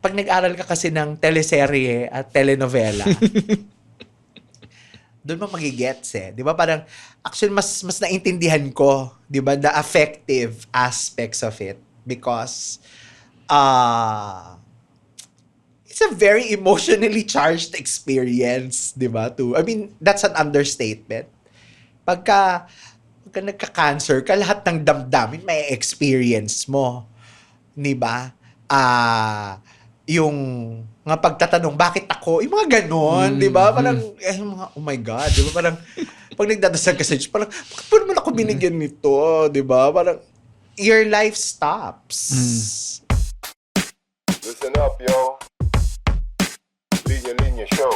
pag nag-aral ka kasi ng teleserye at telenovela, doon mo magigets eh. Di ba parang, actually mas naintindihan ko, di ba, the affective aspects of it. Because, it's a very emotionally charged experience, di ba? I mean, that's an understatement. Pagka nagka-cancer ka, lahat ng damdamin may experience mo. Di ba? Yung mga pagtatanong, bakit ako? Yung mga ganon, di ba? Parang, oh my God, di ba? Parang, pag nagdadasal ka sa Diyos, parang, bakit pa naman ako binigyan nito? Di ba? Parang, your life stops. Listen up, yo. Linya Linya Show.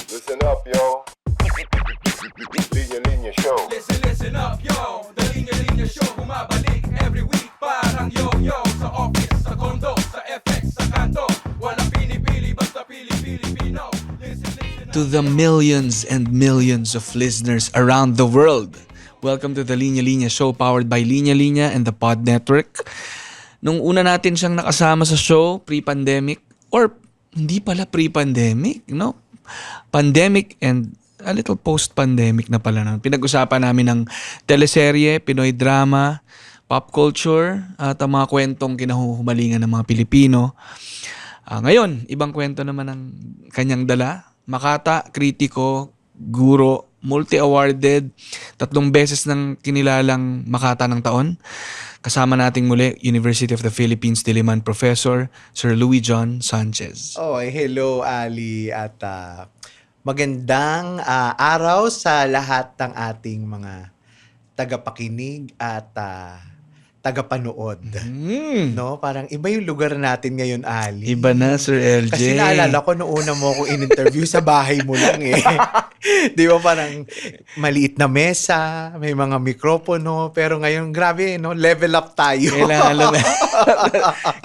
Listen up, yo. Linya Linya Show. Listen up, yo. The Linya Linya Show bumabalik every week. Parang yo-yo sa office, sa condo, sa FX, sa kanto. Walang pinipili, basta Pilipino. Listen To the millions and millions of listeners around the world, welcome to the Linya Linya Show powered by Linya Linya and the Pod Network. Nung una natin siyang nakasama sa show, pre-pandemic, or hindi pala pre-pandemic, no? Pandemic and a little post-pandemic na pala. No? Pinag-usapan namin ng teleserye, Pinoy drama, pop culture, at ang mga kwentong kinahuhumalingan ng mga Pilipino. Ngayon, ibang kwento naman ang kanyang dala. Makata, kritiko, guro, multi-awarded, 3 beses ng kinilalang Makata ng taon. Kasama nating muli, University of the Philippines Diliman Professor, Sir Louis John Sanchez. Oh, hello Ali at magandang araw sa lahat ng ating mga tagapakinig at tagapanood. No, parang iba yung lugar natin ngayon, Ali. Iba na, Sir LJ. Kasi naalala ko noong una mo akong in-interview sa bahay mo lang eh. Di ba parang maliit na mesa, may mga mikropono, pero ngayon grabe, no, level up tayo. Kailangan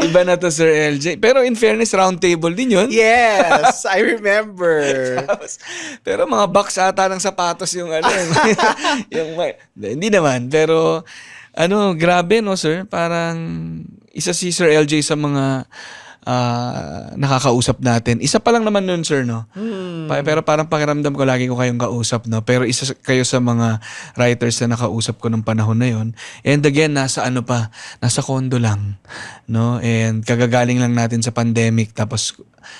iba na to, Sir LJ. Pero in fairness, round table din yun. Yes, I remember. Pero mga box ata ng sapatos yung ano. Hindi naman, pero grabe no, sir. Parang isa si Sir LJ sa mga nakakausap natin. Isa pa lang naman nun, sir, no? Pero parang pakiramdam ko lagi ko kayong kausap, no? Pero isa kayo sa mga writers na nakausap ko nung panahon na yon. And again, nasa condo lang, no? And kagagaling lang natin sa pandemic, tapos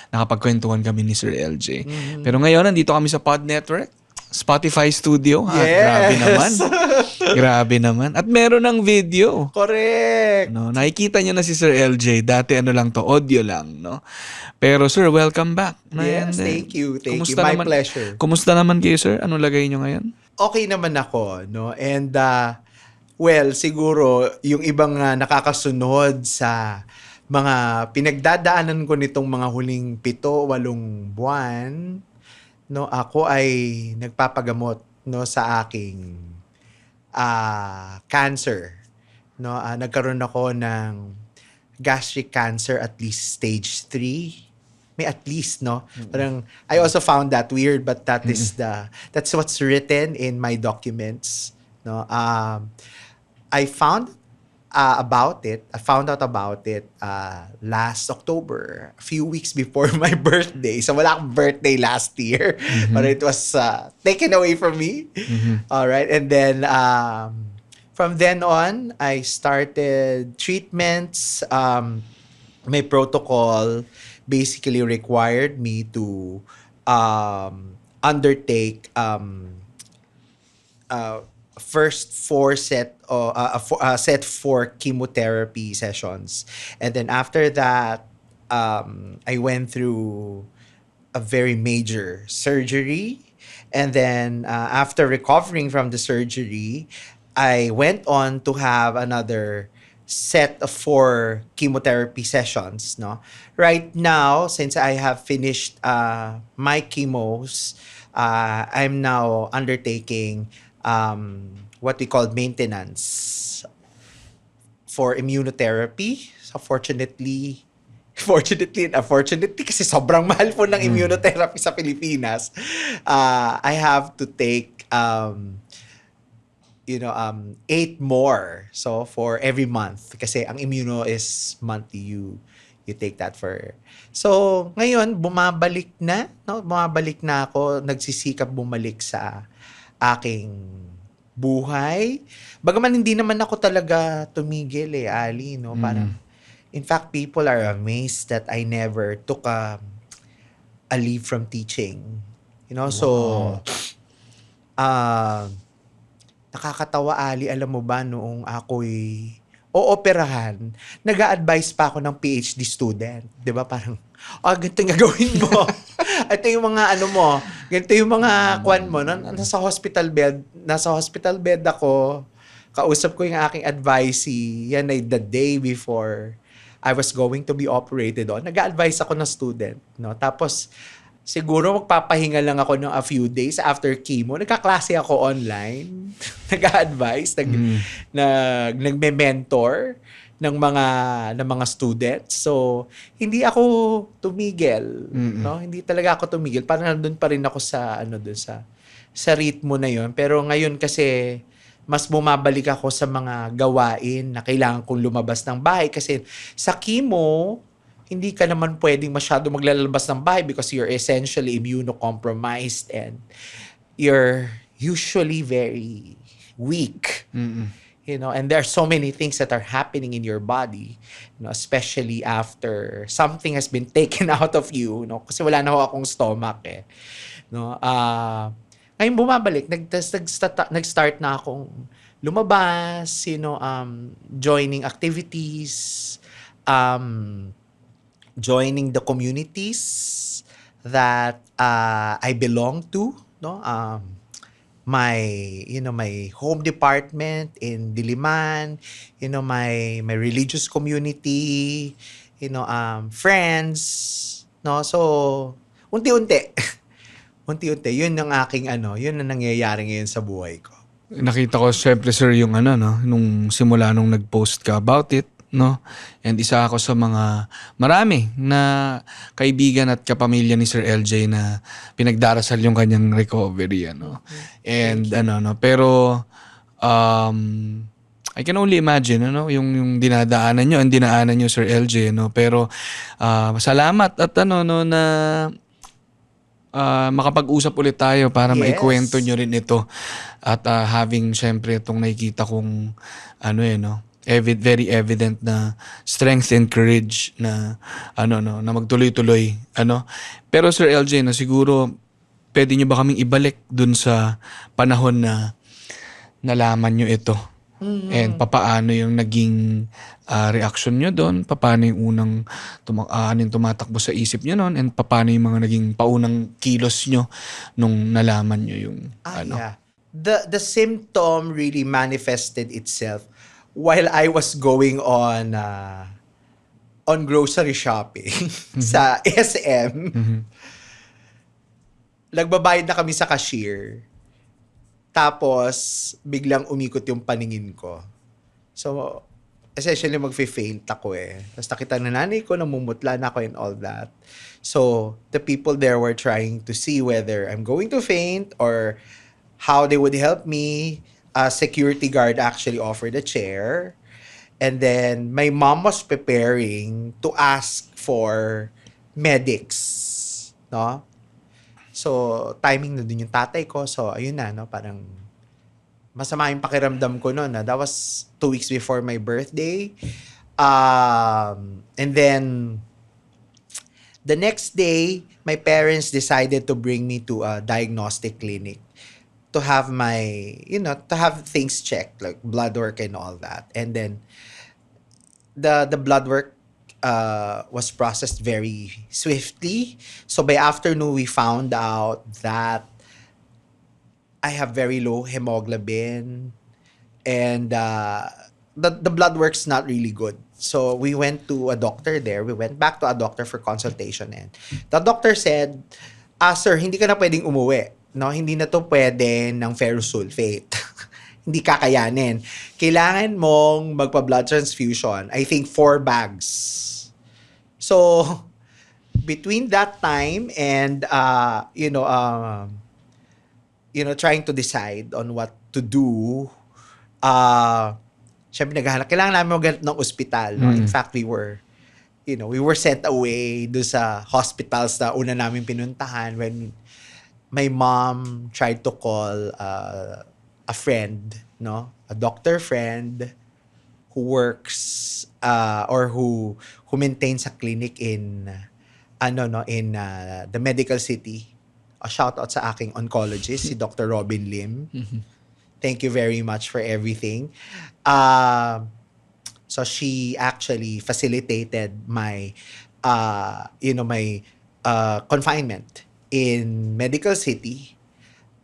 nakapagkwentuhan kami ni Sir LJ. Pero ngayon, nandito kami sa Pod Network, Spotify Studio. Yes. Grabe naman. At meron ng video. Correct. No, nakikita niyo na si Sir LJ. Dati lang to, audio lang, no? Pero sir, welcome back. Yes, thank you. Thank you. My pleasure. Kumusta naman kayo, sir? Ano lagay niyo ngayon? Okay naman ako, no? And well, siguro yung ibang nakakasunod sa mga pinagdadaanan ko nitong mga huling 7-8 buwan, no, ako ay nagpapagamot, no, sa aking cancer, no. Nagkaroon ako ng gastric cancer, at least stage 3. May at least, no. Parang I also found that weird, but that's what's written in my documents, no. I found out about it last October, a few weeks before my birthday. So wala akong birthday last year, but it was taken away from me. All right, and then from then on, I started treatments. My protocol basically required me to undertake first 4 set 4 chemotherapy sessions, and then after that I went through a very major surgery, and then after recovering from the surgery, I went on to have another set of 4 chemotherapy sessions, no. Right now, since I have finished my chemos, I'm now undertaking what we call maintenance for immunotherapy. So fortunately and unfortunately, kasi sobrang mahal po ng immunotherapy sa Pilipinas, I have to take 8 more. So for every month, kasi ang immuno is monthly, you take that for... So, ngayon, bumabalik na, no? Bumabalik na ako, nagsisikap bumalik sa aking buhay. Bagaman hindi naman ako talaga tumigil Ali, no? Parang, in fact, people are amazed that I never took a leave from teaching. You know, so, nakakatawa, Ali, alam mo ba, noong ako'y ooperahan, nag-a-advise pa ako ng PhD student. Di ba? Parang, ganito yung gagawin mo. Ito yung mga ano mo, ganito yung mga kwan mo. Nasa hospital bed ako, kausap ko yung aking advisee, yan ay the day before I was going to be operated on. Nag-a-advise ako ng student. No? Tapos, siguro magpapahinga lang ako ng a few days after chemo. Nagkaklase ako online. Nag-a-advise, nagme-mentor ng mga students. So, hindi ako tumigil, no? Hindi talaga ako tumigil. Parang nandun pa rin ako sa sa ritmo na 'yon. Pero ngayon kasi mas bumabalik ako sa mga gawain na kailangan kong lumabas ng bahay kasi sa chemo hindi ka naman pwedeng masyado maglalabas ng bahay because you're essentially immunocompromised and you're usually very weak. You know, and there are so many things that are happening in your body, you know, especially after something has been taken out of you, no? Kasi wala na ho akong stomach no? Ngayon bumabalik, nag-start na akong lumabas, you know, joining activities, joining the communities that I belong to, no? My home department in Diliman, you know, my religious community, you know, friends, no? So, unti-unti. Unti-unti, yun ang aking yun ang nangyayari ngayon sa buhay ko. Nakita ko syempre sir yung nung simula nung nag-post ka about it, no? And isa ako sa mga marami na kaibigan at kapamilya ni Sir LJ na pinagdarasal yung kanyang recovery, And pero I can only imagine yung dinadaanan nyo, ang dinaanan nyo Sir LJ, pero salamat at na makapag-usap ulit tayo para maikwento nyo rin ito at having syempre itong nakikita kong very evident na strength and courage na na magtuloy-tuloy pero Sir LJ siguro pwede niyo ba kaming ibalik dun sa panahon na nalaman niyo ito and papaano yung naging reaction niyo doon, papaano yung unang tumatakbo sa isip niyo noon, and papaano yung mga naging paunang kilos niyo nung nalaman niyo yung yeah. The symptom really manifested itself while I was going on grocery shopping sa SM. Nagbabayad na kami sa cashier. Tapos, biglang umikot yung paningin ko. So, essentially, magfe-faint ako Tapos nakita na nanay ko, namumutla na ako and all that. So, the people there were trying to see whether I'm going to faint or how they would help me. A security guard actually offered a chair. And then, my mom was preparing to ask for medics. No? So, timing na din yung tatay ko. So, ayun na, parang masama yung pakiramdam ko noon. That was 2 weeks before my birthday. And then, the next day, my parents decided to bring me to a diagnostic clinic to have to have things checked, like blood work and all that. And then, the blood work was processed very swiftly. So by afternoon, we found out that I have very low hemoglobin and the blood work's not really good. So we went to a doctor there. We went back to a doctor for consultation and the doctor said, sir, hindi ka na pwedeng umuwi. No, hindi na to pwede ng ferrous sulfate. Hindi kakayanin. Kailangan mong magpa-blood transfusion. I think 4 bags. So, between that time and trying to decide on what to do, syempre naghahanap. Kailangan namin maghanap ng ospital. No? In fact, we were we were sent away do sa hospitals na una namin pinuntahan when my mom tried to call a friend, no? A doctor friend who works or who maintains a clinic in the medical city. A shout out sa aking oncologist, si Dr. Robin Lim. Thank you very much for everything. So she actually facilitated my confinement in medical city.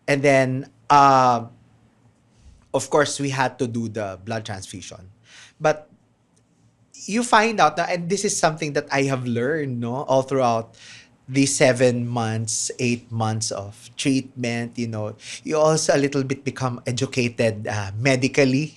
And then of course we had to do the blood transfusion. But you find out that, and this is something that I have learned, no, all throughout the 7 months, 8 months of treatment, you also a little bit become educated medically.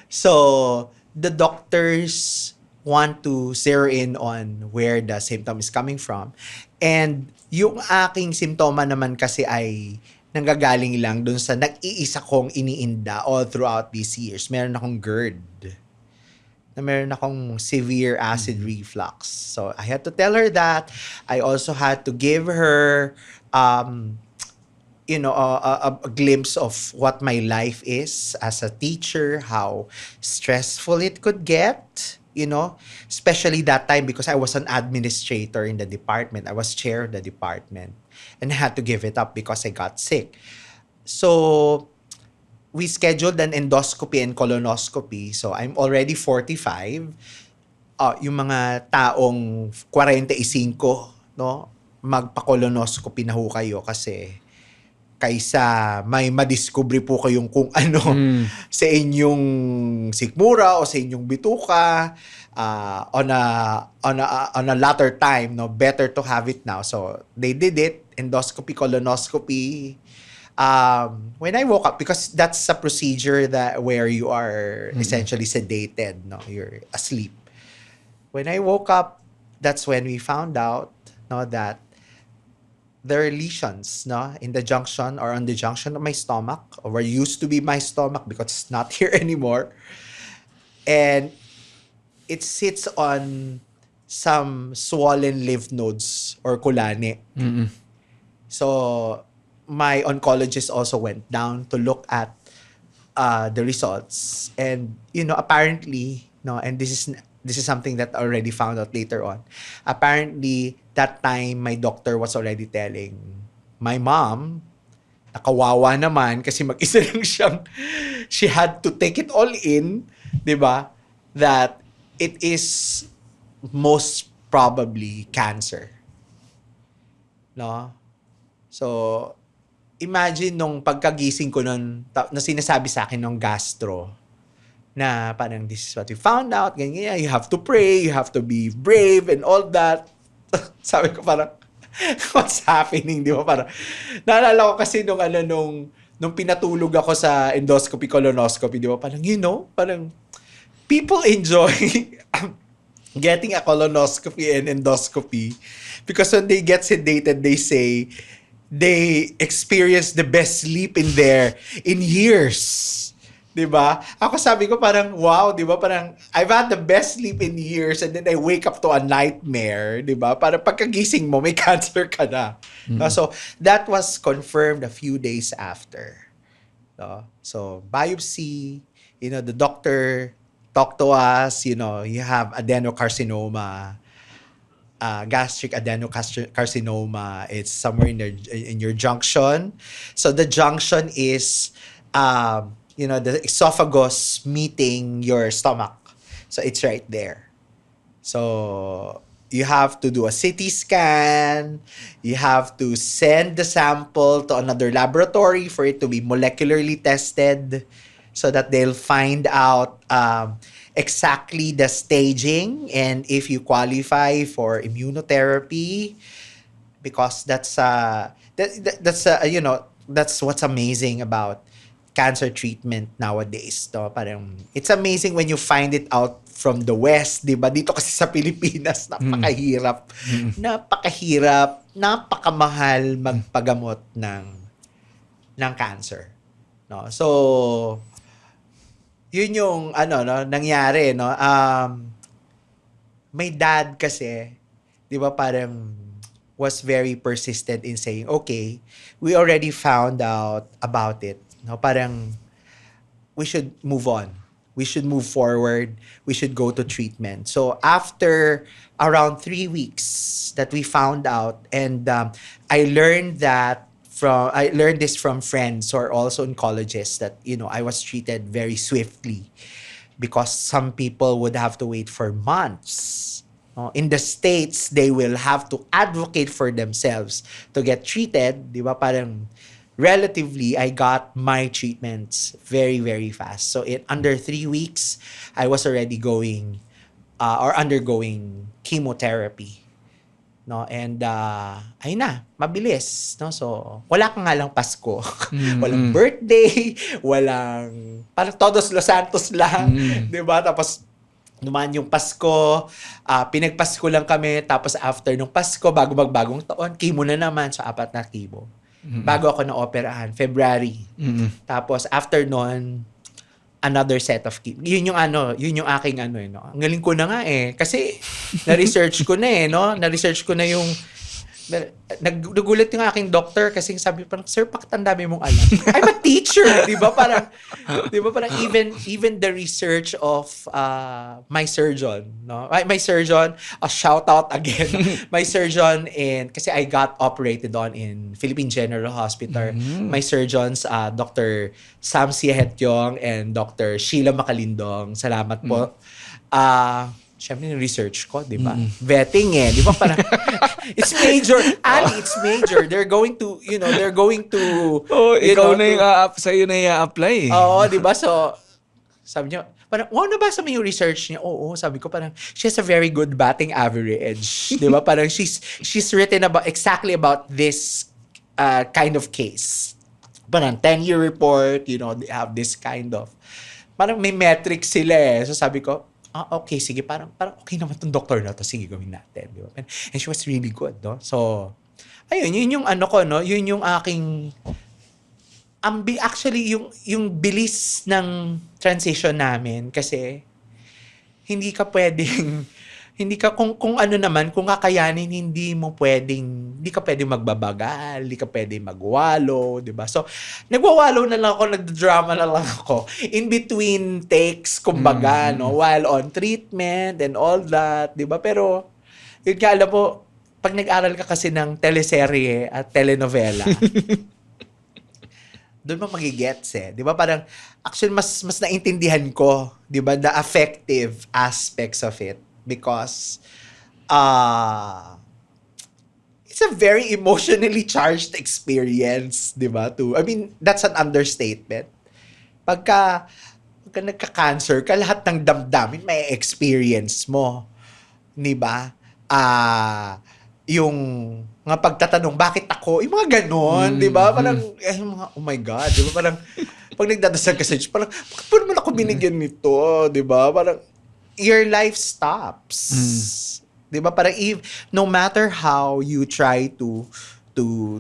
So the doctors want to zero in on where the symptom is coming from. And yung aking simptoma naman kasi ay nanggagaling lang dun sa nag-iisa kong iniinda all throughout these years. Meron akong GERD. Na meron akong severe acid reflux. So I had to tell her that. I also had to give her a glimpse of what my life is as a teacher, how stressful it could get, especially that time because I was an administrator in the department. I was chair of the department and I had to give it up because I got sick. So we scheduled an endoscopy and colonoscopy. So I'm already 45. Yung mga taong 45, no, magpa-colonoscopy na ho kayo kasi kaysa may madiscover po kayong kung ano sa inyong sikmura o sa inyong bituka on a latter time, no, better to have it now. So they did it, endoscopy, colonoscopy. When I woke up, because that's a procedure that where you are essentially sedated, no, you're asleep. When I woke up, that's when we found out, no, that there are lesions, no, in the junction or on the junction of my stomach, or where used to be my stomach because it's not here anymore, and it sits on some swollen lymph nodes or kulane. So my oncologist also went down to look at the results, and apparently, no, and this is something that I already found out later on. Apparently, that time my doctor was already telling my mom, nakawawa naman kasi mag-isa lang siyang, she had to take it all in, 'di ba? That it is most probably cancer. No? So, imagine nung pagkagising ko nun, na sinasabi sa akin ng gastro, na parang this is what we found out, ganyan, you have to pray, you have to be brave and all that. Sabi ko parang, what's happening, di ba? Parang, naalala ko kasi nung pinatulog ako sa endoscopy, colonoscopy, di ba? Parang, parang people enjoy getting a colonoscopy and endoscopy because when they get sedated, they say, they experience the best sleep in years. 'Di ba? Ako sabi ko parang wow, 'di ba? Parang I've had the best sleep in years and then I wake up to a nightmare, 'di ba? Para pagkagising mo may cancer ka na. No? So that was confirmed a few days after. No? So biopsy, the doctor talked to us, you have adenocarcinoma. Gastric adenocarcinoma. It's somewhere in your junction. So the junction is the esophagus meeting your stomach. So it's right there. So you have to do a CT scan. You have to send the sample to another laboratory for it to be molecularly tested so that they'll find out exactly the staging and if you qualify for immunotherapy, because that's what's amazing about cancer treatment nowadays. No? Parang, it's amazing when you find it out from the West, di ba? Dito kasi sa Pilipinas, napakahirap. Napakahirap, napakamahal magpagamot ng cancer. No? So, yun yung nangyari, no? my dad kasi, di ba parang was very persistent in saying, okay, we already found out about it. No, parang we should move on. We should move forward. We should go to treatment. So after around 3 weeks that we found out, and I learned this from friends who are also oncologists, that I was treated very swiftly because some people would have to wait for months. In the States, they will have to advocate for themselves to get treated. Di ba? Parang relatively, I got my treatments very, very fast. So in under 3 weeks, I was already going or undergoing chemotherapy. No, and ayun na, mabilis, no? So wala ka nga lang Pasko. Walang birthday, walang parang Todos los Santos lang, 'di ba? Tapos dumaan yung Pasko, pinagpasko lang kami, tapos after nung Pasko, bago magbagong taon, chemo na naman, so 4 na chemo. Bago ako na-operahan, February. Tapos after nun, another set of chemo. Yun yung aking no. Ang galing ko na nga kasi na-research ko na no. Na-research ko na yung nagulat yung aking doctor kasi sabi parang, sir, bakit ang dami mong alam? I'm a teacher, di ba? Parang even the research of my surgeon, no? My surgeon, a shout out again. My surgeon kasi I got operated on in Philippine General Hospital. My surgeons, Dr. Sam Siehetyong and Dr. Sheila Macalindong. Salamat po. Siyempre, yung research ko, di ba? Vetting di ba? Parang, it's major. Ali, it's major. They're going to, ikaw na yung sa'yo na i-apply. Oo, di ba? So, sabi niya, parang, wow, nabasa mo yung research niya? Oo, sabi ko, parang, she has a very good batting average. Di ba? Parang, she's written exactly about this kind of case. Parang, 10-year report, they have this kind of, parang may metrics sila So, sabi ko, okay, sige, parang okay naman tong doctor na to. Sige, gawin natin. Di ba? And she was really good, no? So, ayun, yun yung no? Yun yung aking, actually, yung bilis ng transition namin kasi hindi ka kung ano naman, kung kakayanin, hindi ka pwedeng magbabagal, hindi ka pwedeng magwalo, di ba? So, nagwawalo na lang ako, nagdrama na lang ako, in between takes, kumbaga, no? While on treatment and all that, di ba? Pero, yun ka, alam mo, pag nag-aral ka kasi ng teleserye at telenovela, doon mo magigets di ba? Parang, actually, mas naintindihan ko, di ba, the affective aspects of it. Because it's a very emotionally charged experience, di ba? I mean, that's an understatement. Pagka nagka-cancer ka, lahat ng damdamin may experience mo. Di ba? Yung mga pagtatanong, bakit ako? Yung mga ganon, di ba? Parang, oh my God, di ba? Parang, pag nagdadasal ka sa Diyos, parang, bakit pa naman ako binigyan nito? Di ba? Parang, your life stops. 'Di ba? Parang no matter how you try to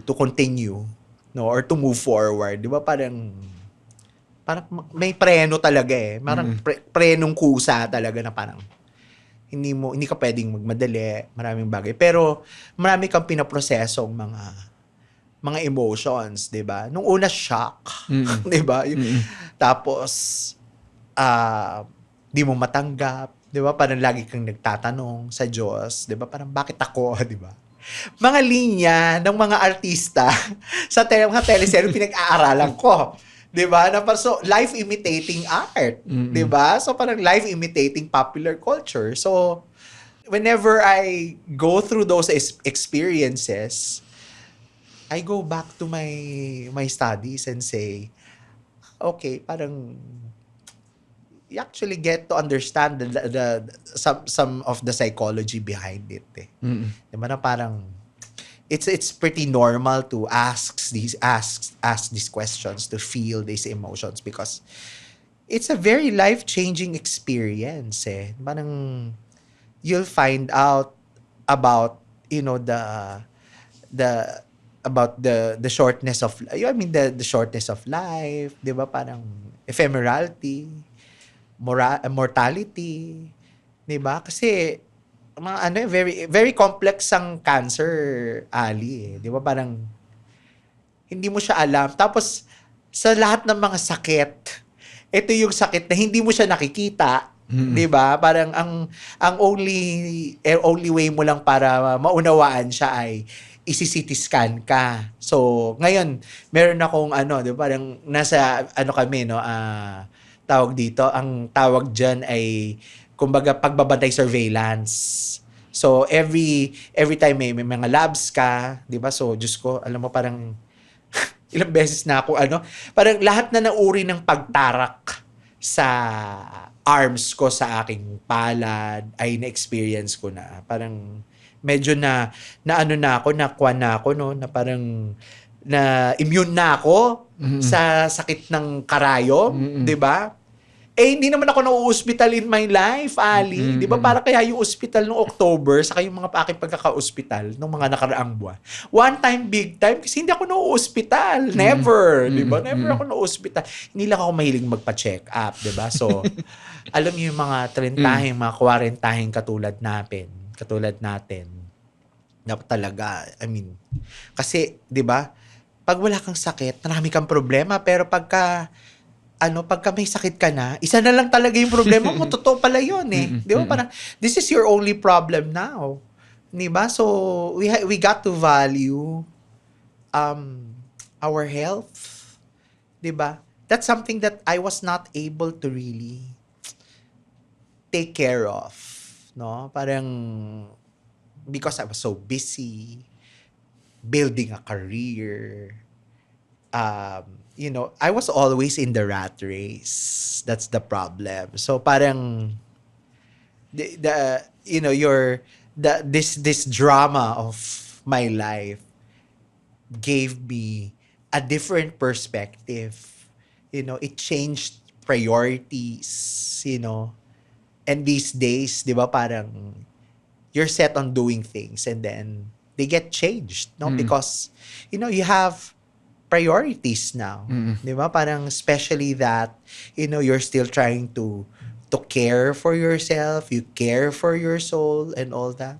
continue, no, or to move forward, 'di ba? Parang may preno talaga Parang prenong kusa talaga na parang hindi ka pwedeng magmadali, maraming bagay. Pero marami kang pinaprosesong mga emotions, 'di ba? Nung una shock, 'di ba? Tapos di mo matanggap, di ba? Parang lagi kang nagtatanong sa Diyos, di ba? Parang bakit ako, di ba? Mga linya ng mga artista sa mga teleserye pinag-aaralan ko, di ba? So, life imitating art, di ba? So, parang life imitating popular culture. So, whenever I go through those experiences, I go back to my studies and say, okay, parang you actually get to understand some of the psychology behind it. Diba na parang it's pretty normal to ask these questions, to feel these emotions, because it's a very life-changing experience. Parang you'll find out about the shortness of the shortness of life, 'di ba? Parang ephemerality, mortality, 'di ba? Kasi mga ano, very very complex ang cancer, Ali, eh. 'Di ba? Parang hindi mo siya alam. Tapos sa lahat ng mga sakit, ito yung sakit na hindi mo siya nakikita. 'Di ba? Parang ang only way mo lang para maunawaan siya ay isi-CT scan ka. So, ngayon, meron akong ano, 'di ba? Parang nasa ano kami, no, tawag dito, ang tawag diyan ay kumbaga pagbabantay surveillance. So, every time may mga labs ka, 'di ba? So, Diyos ko, alam mo parang ilang beses na ako parang lahat na ng uri ng pagtarak sa arms ko sa aking palad ay na-experience ko na. Parang medyo na ano na ako, nakuha na ako, no, na parang na immune na ako sa sakit ng karayom, 'di ba? Eh, hindi naman ako na-hospital in my life, Ali. 'Di ba? Para kaya yung hospital noong October, saka yung mga aking pagkaka-hospital nung mga nakaraang buwan. One time, big time, kasi hindi ako na-hospital. Never. 'Di ba? Never ako na-hospital. Hindi lang ako mahilig magpa-check up, 'di ba? So, alam niyo yung mga 30, mga 40 katulad natin, na talaga, I mean, kasi, 'di ba? Pag wala kang sakit, marami kang problema, pero pagka may sakit ka na, isa na lang talaga yung problema mo. Totoo pala yun eh. Di ba? Parang, this is your only problem now. Di ba? So, we got to value our health. Di ba? That's something that I was not able to really take care of. No? Parang, because I was so busy building a career, I was always in the rat race. That's the problem. So parang this drama of my life gave me a different perspective. It changed priorities, And these days, 'di ba, parang you're set on doing things and then they get changed, no? Because you have priorities now. 'Di ba? Parang especially that you're still trying to care for yourself, you care for your soul and all that.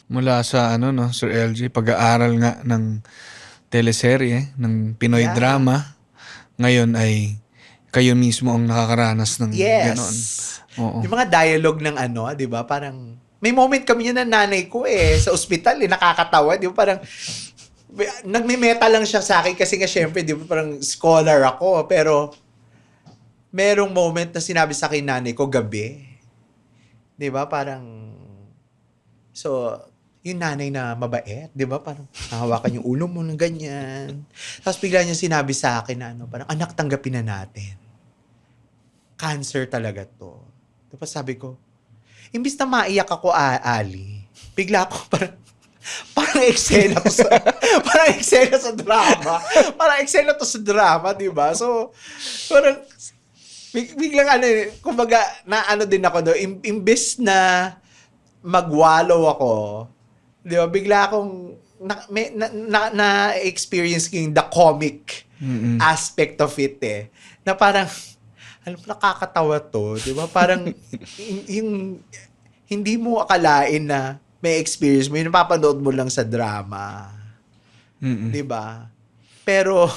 Mula sa Sir LG, pag-aaral nga ng teleserye, ng Pinoy Yeah. drama, ngayon ay kayo mismo ang nakakaranas ng ganon. Oo. Yung mga dialogue ng 'di ba? Parang may moment kami yun ng nanay ko sa ospital, nakakatawa, 'di ba? Parang nagme-meta lang siya sa akin kasi nga syempre, 'di ba, parang scholar ako, pero merong moment na sinabi sa akin nanay ko gabi. 'Di ba? Parang so yung nanay na mabait, 'di ba? Parang hahawakan yung ulo mo ng ganyan. Tapos bigla niya sinabi sa akin na parang anak, tanggapin na natin. Cancer talaga 'to. Tapos sabi ko, imbis na maiyak ako, Ali, bigla ako parang eksena to sa drama. Parang eksena to sa drama, 'di ba? So, parang biglang kumbaga din ako imbes na magwalo ako, 'di ba? Bigla akong na-experience yung the comic aspect of it na parang nakakatawa to, 'di ba? Parang yung hindi mo akalain na may experience mo, yung napapanood mo lang sa drama. 'Di ba? Pero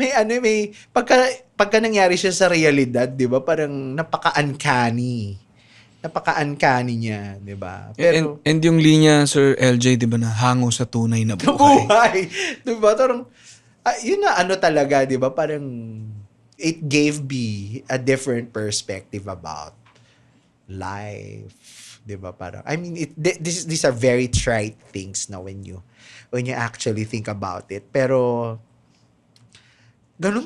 may pagka nangyari siya sa realidad, 'di ba? Parang napaka-uncanny niya, 'di ba? Pero and yung linya, Sir LJ, 'di ba, na hango sa tunay na buhay. 'Di ba? Parang yun na talaga, 'di ba? Parang it gave me a different perspective about life. 'Di ba? Parang I mean these are very trite things now when you actually think about it. Pero ganun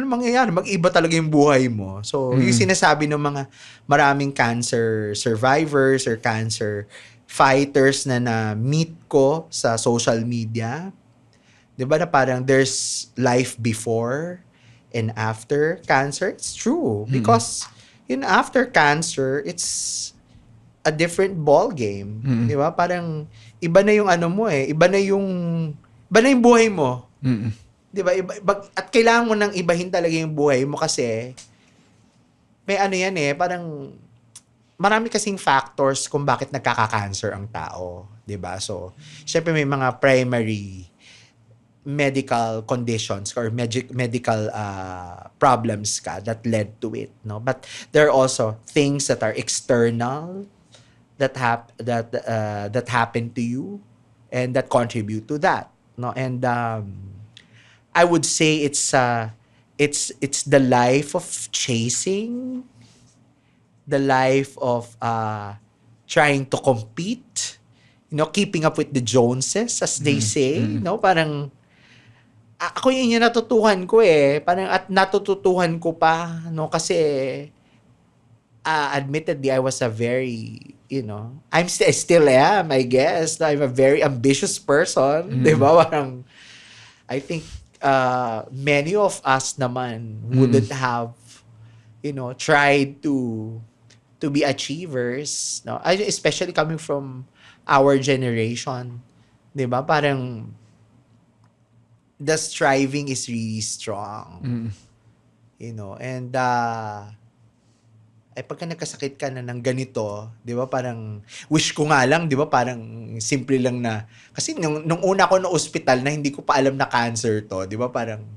mangyayari. Mag-iba talaga yung buhay mo. So, yung sinasabi ng mga maraming cancer survivors or cancer fighters na meet ko sa social media, 'di ba, na parang there's life before and after cancer. It's true. Because after cancer, it's a different ball game. 'Di ba? Parang iba na yung iba na yung buhay mo. 'Di ba? At kailangan mo nang ibahin talaga yung buhay mo kasi may yan parang marami kasing factors kung bakit nagkaka-cancer ang tao, 'di ba? So, syempre may mga primary medical conditions or medical problems ka that led to it, no? But there are also things that are external that happen to you and that contribute to that, no? And I would say it's the life of chasing, the life of trying to compete, keeping up with the Joneses, as they say, no? Parang ako yun yung natutuhan ko parang at natututuhan ko pa, no? Kasi admittedly I was a very, I still am, I guess. I'm a very ambitious person, 'di ba? Parang I think many of us naman wouldn't have, tried to be achievers, no? Especially coming from our generation, 'di ba? Parang the striving is really strong. And pagka nagkasakit ka na ng ganito, 'di ba? Parang wish ko nga lang, 'di ba? Parang simple lang na kasi nung una ko na ospital na hindi ko pa alam na cancer 'to, 'di ba? Parang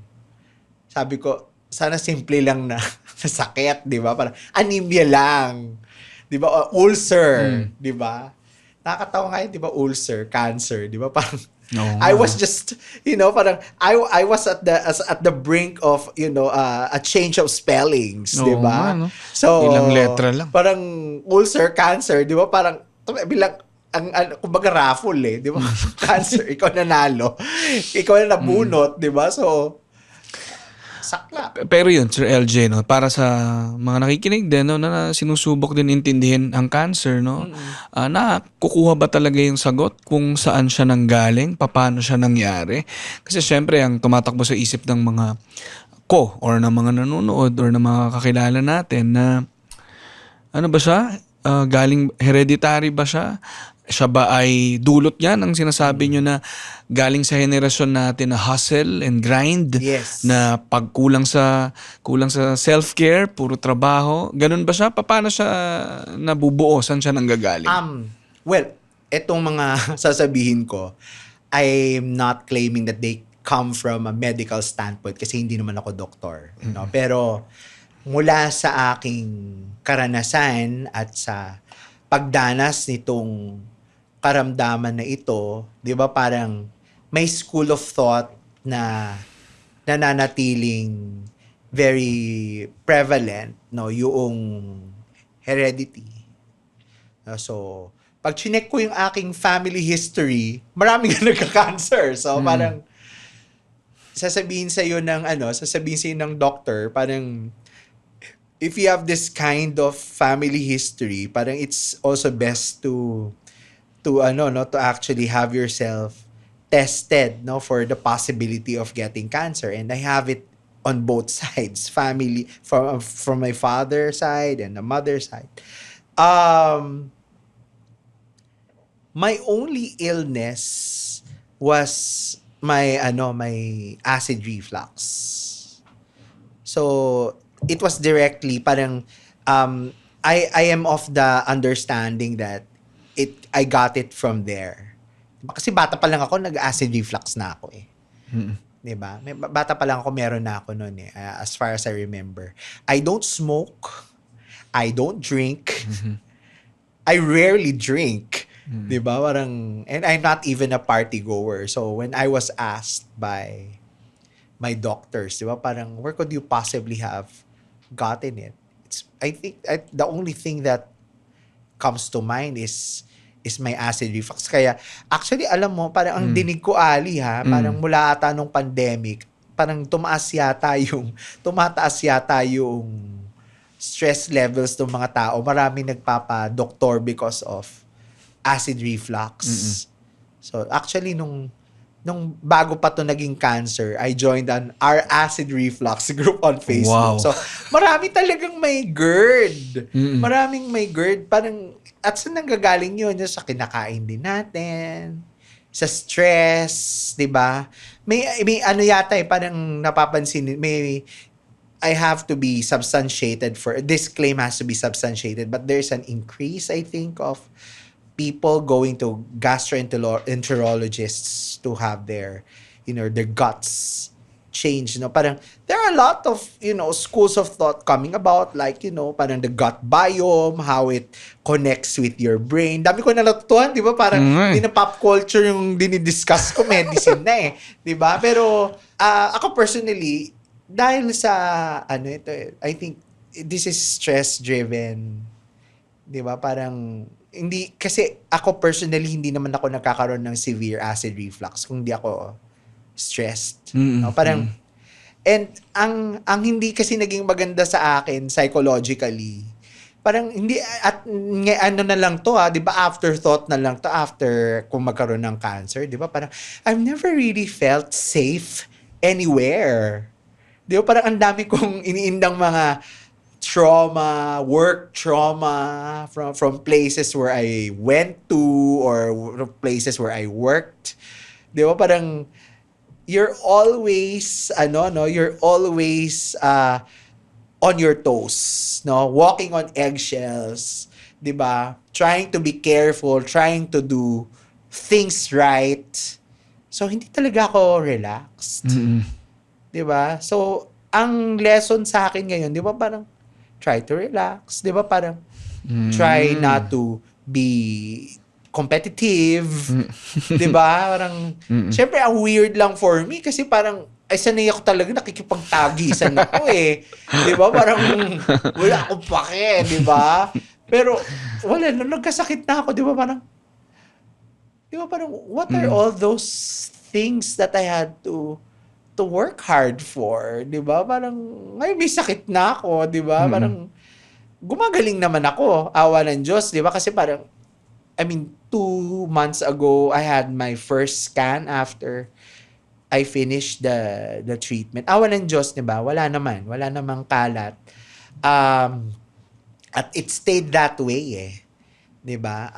sabi ko, sana simple lang na sakit, 'di ba? Parang anemia lang. 'Di ba? Ulcer, 'di ba? Nakakatawa nga 'yun, 'di ba? Ulcer, cancer, 'di ba? Parang I was just, parang I was at the brink of, a change of spellings, 'di ba? No? So ilang letra lang. Parang ulcer, cancer, 'di ba? Parang bilang kumbaga raffle 'di ba? Cancer, ikaw nanalo. Ikaw na nabunot, 'di ba? So sakla. Pero yun, Sir LJ, no, para sa mga nakikinig din, no, na sinusubok din intindihin ang cancer, no, na kukuha ba talaga yung sagot kung saan siya nanggaling, paano siya nangyari. Kasi syempre, ang tumatakbo sa isip ng mga or ng mga nanonood or ng mga kakilala natin na ano ba siya? Galing hereditary ba siya? Siya ba ay dulot niyan ang sinasabi nyo na galing sa henerasyon natin na hustle and grind? Yes. Na pagkulang sa self-care, puro trabaho. Ganun ba siya? Paano siya nabubuo? Saan siya nanggagaling? Well, etong mga sasabihin ko, I'm not claiming that they come from a medical standpoint kasi hindi naman ako doktor. No? Pero mula sa aking karanasan at sa pagdanas nitong karamdaman na ito, 'di ba, parang may school of thought na nananatiling very prevalent, no, yung heredity. So, pag chinek ko yung aking family history, maraming nagka-cancer. So, parang sasabihin sa iyo ng doctor, parang if you have this kind of family history, parang it's also best to actually have yourself tested, no, for the possibility of getting cancer. And I have it on both sides, family, from my father's side and the mother's side. My only illness was my acid reflux. So it was directly parang I am of the understanding that I got it from there. Kasi bata pa lang ako, nag-acid reflux na ako eh. 'Di ba? Bata pa lang ako, meron na ako noon eh, as far as I remember. I don't smoke. I don't drink. I rarely drink. 'Di ba? Parang, and I'm not even a party goer. So when I was asked by my doctors, 'di ba? Parang, where could you possibly have gotten it? I think the only thing that comes to mind is my acid reflux. Kaya actually alam mo, parang ang dinig ko, Ali, parang mula ata nung pandemic, parang tumataas yata yung stress levels ng mga tao. Maraming nagpapa-doktor because of acid reflux. So actually nung bago pa to naging cancer, I joined our acid reflux group on Facebook. Wow. So marami talagang may GERD. Maraming may GERD. Parang, at saan nanggagaling yun? Yung sa kinakain din natin, sa stress, di ba? May ano yata parang napapansin, may I have to be substantiated this claim has to be substantiated, but there's an increase, I think, of people going to gastroenterologists to have their guts changed. Parang there are a lot of schools of thought coming about, like parang the gut biome, how it connects with your brain. Dami ko na natutuhan, di ba? Parang hindi na pop culture yung dinidiscuss ko, medicine na eh, di ba? Pero ako personally, dahil sa ito, I think this is stress driven, di ba? Parang hindi, kasi ako personally, hindi naman ako nagkakaroon ng severe acid reflux kung hindi ako stressed. Parang, and ang hindi kasi naging maganda sa akin psychologically, parang hindi, at na lang to di ba, afterthought na lang to after kung magkaroon ng cancer, di ba, parang I've never really felt safe anywhere. Di ba, parang ang dami kong iniindang mga trauma, work trauma from places where I went to or places where I worked. Di ba, parang you're always you're always on your toes, walking on eggshells, 'di ba? Trying to be careful, trying to do things right. So hindi talaga ako relaxed. 'Di ba? So ang lesson sa akin ngayon, 'di ba, parang try to relax, 'di ba? Parang try not to be competitive, 'di ba? Parang syempre ang weird lang for me kasi parang ay sanay ako talaga nakikipagtagisan ako eh. 'Di ba? Parang wala akong pake, 'di ba? Pero wala nung nagkasakit na ako, 'di ba? Parang what are all those things that I had to work hard for, 'di ba? Parang ay may sakit na ako, 'di ba? Parang gumagaling naman ako, awa ng Diyos, 'di ba? Kasi parang 2 months ago, I had my first scan after I finished the treatment. Awa ng Diyos, 'di ba? Wala namang kalat. At it stayed that way eh. 'Di ba?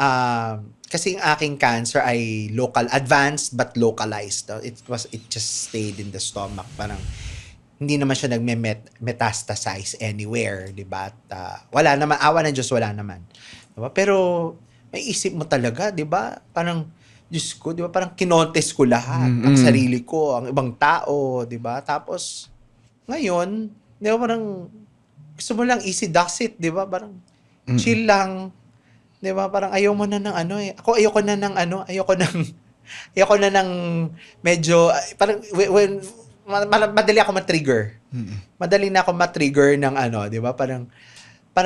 Kasi yung aking cancer ay advanced but localized. It just stayed in the stomach. Parang hindi naman siya nagme-metastasize anywhere, 'di ba? At wala naman, awa ng Diyos, wala naman. 'Di ba? Pero may isip mo talaga, 'di ba? Parang Diyos ko, 'di ba? Parang kinontes ko lahat, ang sarili ko, ang ibang tao, 'di ba? Tapos ngayon, 'di ba, parang gusto mo lang easy does it, 'di ba? Parang chill lang, 'di ba? Parang ayaw mo na ng Ako ayoko na ng medyo parang when madali ako ma-trigger. Madali na ako ma-trigger ng 'di ba? Parang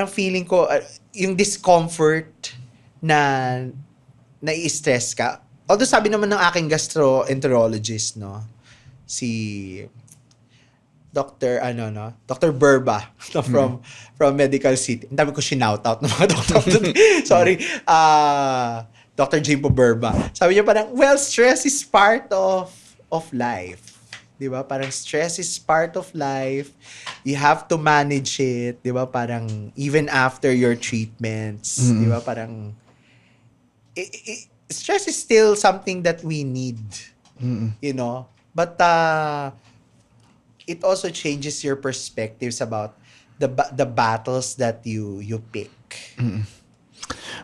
feeling ko yung discomfort na nai-stress ka. Although sabi naman ng aking gastroenterologist, si Dr. Dr. Burba from Medical City. Ang dami ko shinout out ng mga doctor. Sorry. Dr. Jimpo Burba. Sabi niya parang, well, stress is part of life. 'Di ba? Parang stress is part of life. You have to manage it, 'di ba? Parang even after your treatments, 'di ba? Parang stress is still something that we need. But it also changes your perspectives about the battles that you pick.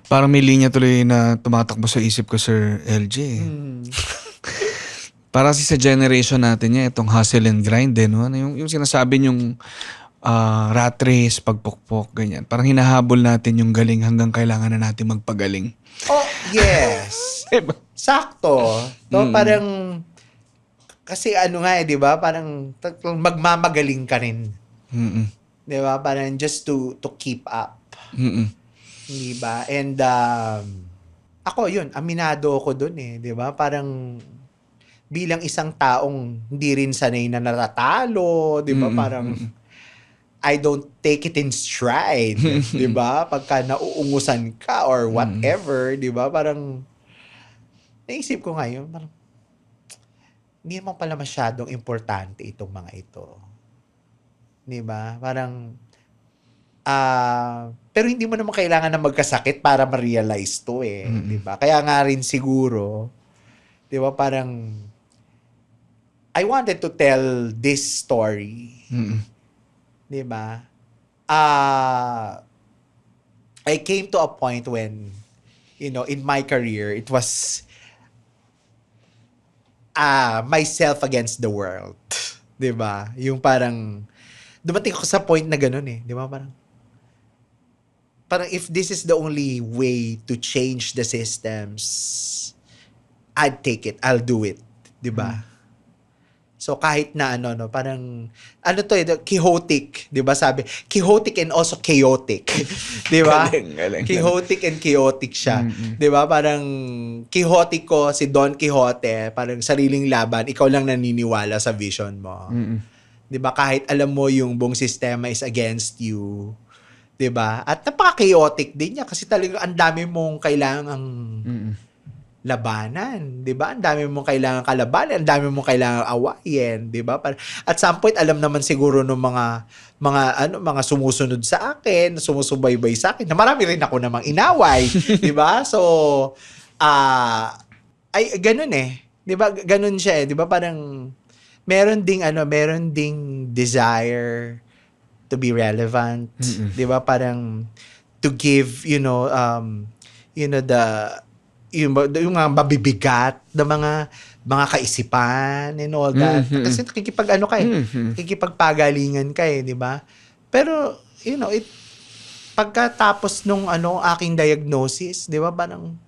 Parang may linya tuloy na tumatakbo sa isip ko, Sir LJ. Para kasi sa generation natin niya, itong hustle and grind din. Yung sinasabi niyong rat race, pagpukpok, ganyan. Parang hinahabol natin yung galing hanggang kailangan na natin magpagaling. Oh, yes. Sakto. Parang, kasi di ba? Parang magmamagaling ka rin. Di ba? Parang just to keep up. Di ba? And, ako yun, aminado ako dun eh. Di ba? Parang, bilang isang taong hindi rin sanay na natatalo, di ba? Parang, I don't take it in stride, 'di ba? Pagka nauungusan ka or whatever, 'di ba? Parang naisip ko ngayon, parang hindi naman pala masyadong importante itong mga ito. 'Di ba? Parang pero hindi mo naman kailangan na magkasakit para ma-realize 'to eh, 'di ba? Kaya nga rin siguro, 'di ba, parang I wanted to tell this story. 'Di ba? I came to a point when, in my career, it was myself against the world. 'Di ba? Yung parang dumating ako sa point na ganun eh, 'di ba? Parang if this is the only way to change the systems, I'd take it. I'll do it, 'di ba? So kahit na parang chaotic, 'di ba? Sabi, chaotic and also chaotic. 'Di ba? Galing. Chaotic and chaotic siya. 'Di ba? Parang chaotic ko si Don Quixote, parang sariling laban, ikaw lang naniniwala sa vision mo. 'Di ba? Kahit alam mo yung buong sistema is against you, 'di ba? At napaka-chaotic din niya kasi talagang ang dami mong kailangang labanan, 'di ba? Ang dami mong kailangan kalabanan, ang dami mong kailangan awayin, 'di ba? At some point alam naman siguro ng mga sumusunod sa akin, sumusubaybay sa akin, na marami rin ako namang inaway, 'di ba? So ay ganun eh. 'Di ba? Ganun siya eh, 'di ba? Parang meron ding desire to be relevant, 'di ba? Parang to give, yung mga mabibigat na mga kaisipan and all that. Kasi nakikipagpagalingan ka eh, 'di ba? Pero pagkatapos nung aking diagnosis, 'di ba, parang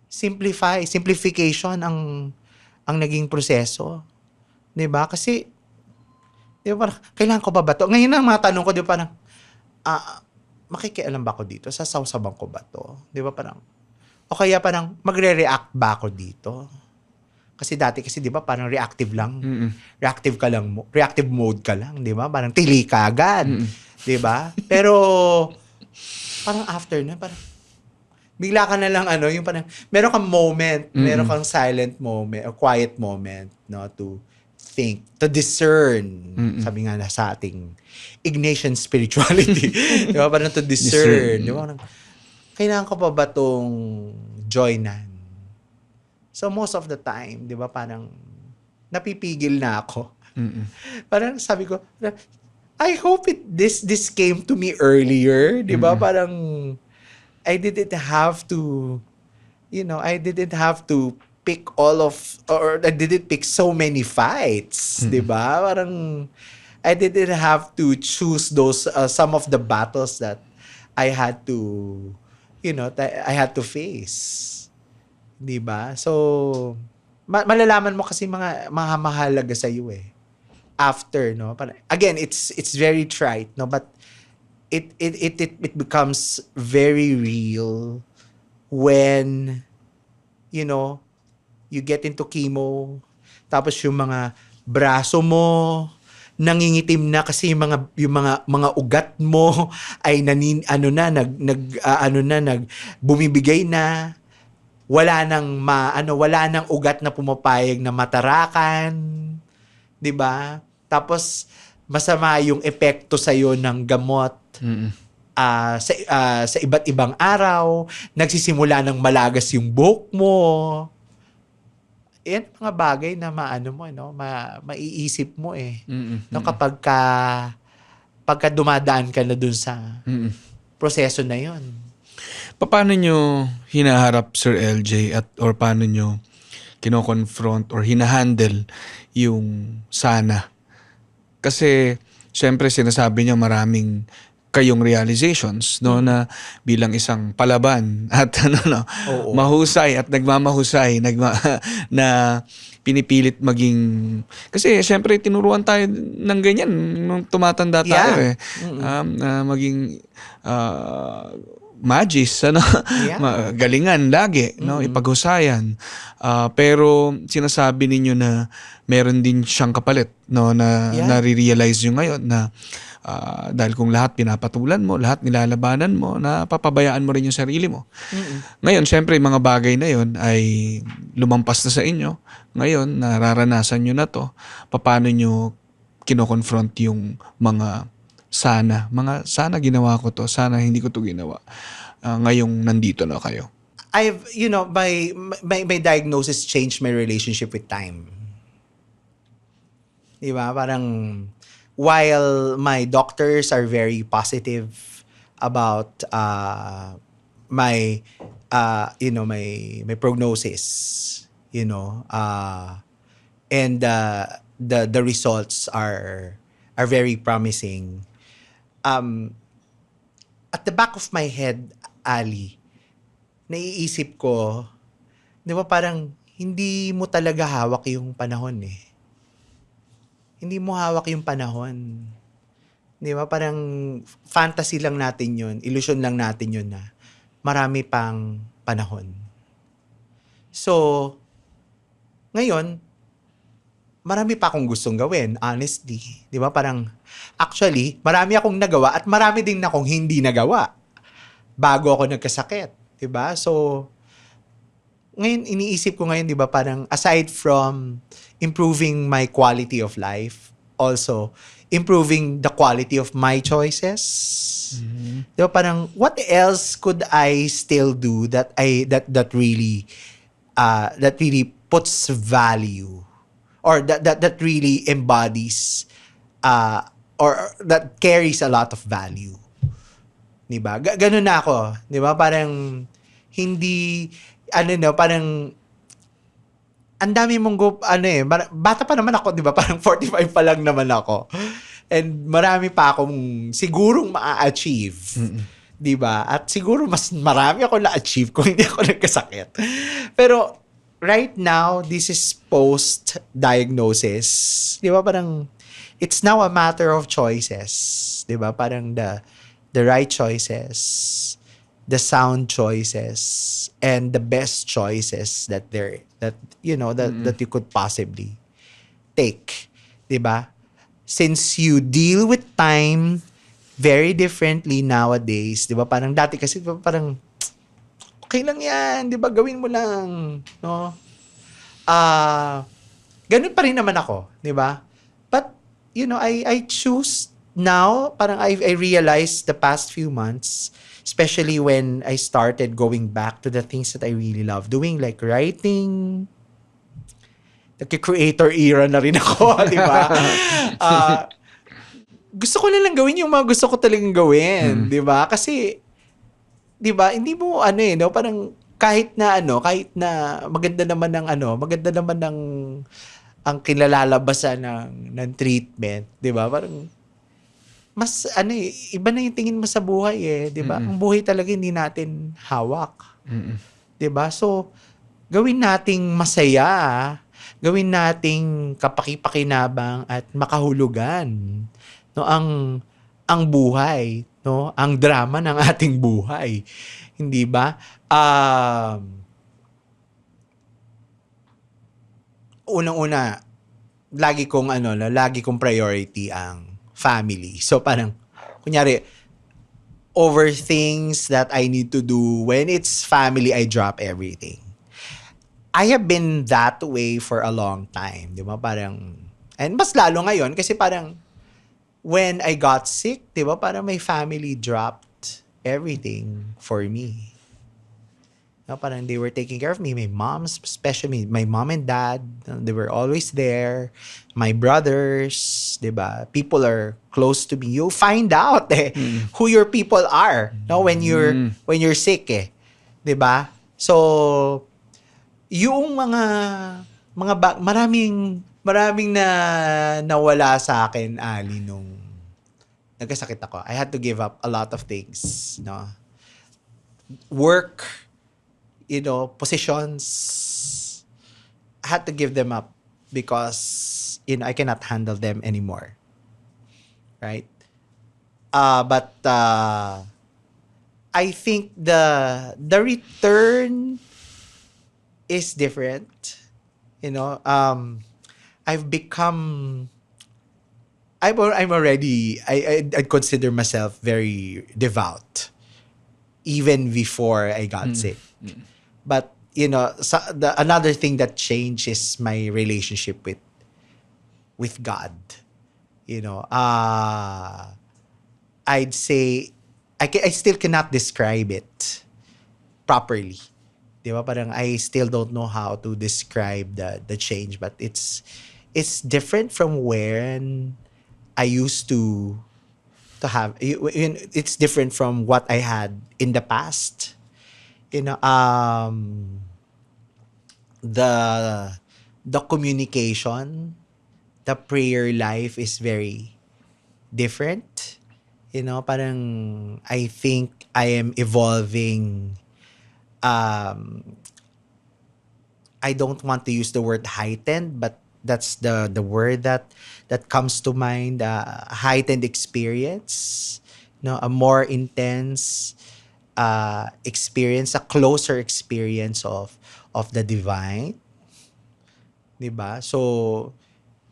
simplification ang naging proseso, 'di ba? Kasi 'di ba, parang kailangan ko ba 'to? Ngayon ang mga tanong ko, 'di ba, parang makikialam ba ako dito? Sasawsaban ko ba 'to? 'Di ba, parang o kaya parang magre-react ba ako dito? Kasi dati 'di ba parang reactive lang. Reactive ka lang, reactive mode ka lang, 'di ba? Parang tili ka agad, 'di ba? Pero parang after na parang bigla ka na lang yung parang meron kang moment, meron kang silent moment or quiet moment, no, to think, to discern. Sabi nga na sa ating Ignatian spirituality, 'di ba? Parang to discern, 'di ba? Parang, kailangan ko pa ba tong joinan? So most of the time, 'di ba, parang napipigil na ako. Parang sabi ko, I hope this came to me earlier, 'di ba? Parang I didn't have to pick I didn't pick so many fights, 'di ba? Parang I didn't have to choose those some of the battles that I had to face. 'Di ba? So, malalaman mo kasi mga mahalaga sa iyo eh. After, no? Again, it's very trite, no? But it becomes very real when you get into chemo, tapos yung mga braso mo nangingitim na kasi yung mga ugat mo ay bumibigay na, wala nang ugat na pumapayag na matarakan, 'di ba? Tapos masama yung epekto sa iyo ng gamot. Sa iba't ibang araw, nagsisimula ng malagas yung buhok mo. Yan mga bagay na maiisip mo eh. No, pagka dumadaan ka na dun sa proseso na yon. Paano nyo hinaharap, Sir LJ, or paano nyo kino-confront or hinahandle yung sana? Kasi syempre sinasabi niya maraming kayong realizations, no, na bilang isang palaban at mahusay at nagmamahusay na pinipilit maging, kasi syempre tinuruan tayo ng ganyan nung tumatanda tayo maging magis, galingan lagi, no, ipaghusayan. Pero sinasabi ninyo na meron din siyang kapalit, no, na nare-realize nyo ngayon na dahil kung lahat pinapatulan mo, lahat nilalabanan mo, napapabayaan mo rin yung sarili mo. Ngayon, syempre, mga bagay na yon ay lumampas na sa inyo. Ngayon, nararanasan nyo na to. Paano nyo kino-confront yung mga sana ginawa ko to, sana hindi ko to ginawa. Ngayong nandito na kayo. My diagnosis changed my relationship with time. Diba? Parang while my doctors are very positive about my my prognosis, and the results are very promising. At the back of my head, Ali, naiisip ko, di ba parang hindi mo talaga hawak yung panahon eh. Hindi mo hawak yung panahon. Di ba parang fantasy lang natin yun, illusion lang natin yun na marami pang panahon. So, ngayon, marami pa akong gustong gawin, honestly. Di ba parang, actually, marami akong nagawa at marami din akong hindi nagawa bago ako nagkasakit. Di ba? So, ngayon, iniisip ko ngayon, di ba, parang aside from improving my quality of life, also improving the quality of my choices. Di ba, parang what else could I still do that really puts value or that really embodies or that carries a lot of value. Di ba? Ganun na ako. Di ba? Parang hindi parang ang dami mong bata pa naman ako, di ba? Parang 45 pa lang naman ako. And marami pa akong sigurong ma-achieve. Di ba? At siguro mas marami ako na-achieve kung hindi ako nagkasakit. Pero right now, this is post-diagnosis. Di ba? Parang it's now a matter of choices. Di ba? Parang the right choices, the sound choices, and the best choices that you could possibly take. 'Di ba? Since you deal with time very differently nowadays, 'di ba? Parang dati kasi parang okay lang 'yan, 'di ba? Gawin mo lang, no? Ganun pa rin naman ako, 'di ba? But I choose now, parang I realized the past few months, especially when I started going back to the things that I really love doing, like writing. Nagki-creator era na rin ako, di ba? Gusto ko na lang gawin yung mga gusto ko talagang gawin, di ba? Kasi, di ba, hindi mo, parang kahit na maganda naman ng ang kinalalabasan ng treatment, di ba? Parang, mas iba na yung tingin mo sa buhay eh, 'di ba? Ang buhay talaga hindi natin hawak. 'Di ba? So gawin nating masaya, gawin nating kapaki-pakinabang at makahulugan, no, ang buhay, no, ang drama ng ating buhay. Hindi ba? Unang-una, lagi kong priority ang family. So parang, kunyari, over things that I need to do, when it's family, I drop everything. I have been that way for a long time. Di ba? Parang, and mas lalo ngayon, kasi parang, when I got sick, di ba? Parang my family dropped everything for me. No, parang they were taking care of me. My mom, especially my mom and dad, they were always there. My brothers, diba? People are close to me. You find out who your people are, no, when you're sick, diba? So yung maraming na nawala sa akin, Ali, nung nagkasakit ako. I had to give up a lot of things, no. Work, positions, I had to give them up because, I cannot handle them anymore. Right? But I think the return is different. I've become, I'd consider myself very devout even before I got sick. But, another thing that changed is my relationship with God. I'd say, I still cannot describe it properly. Di ba? Parang I still don't know how to describe the change, but it's different from when I used to have. It's different from what I had in the past. You know, the communication, the prayer life is very different. You know, parang I think I am evolving. I don't want to use the word heightened, but that's the word that comes to mind. Heightened experience, no, a more intense experience, a closer experience of the divine, 'di ba? So,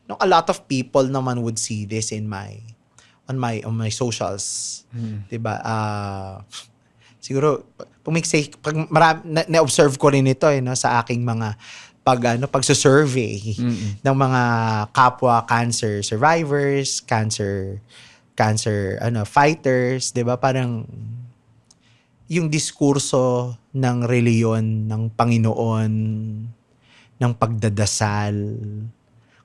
no, a lot of people naman would see this in on my socials, 'di ba? Siguro pag na-observe ko rin ito no, sa aking mga pagso-survey ng mga kapwa cancer survivors, cancer fighters, 'di ba? Parang yung diskurso ng reliyon ng Panginoon, ng pagdadasal.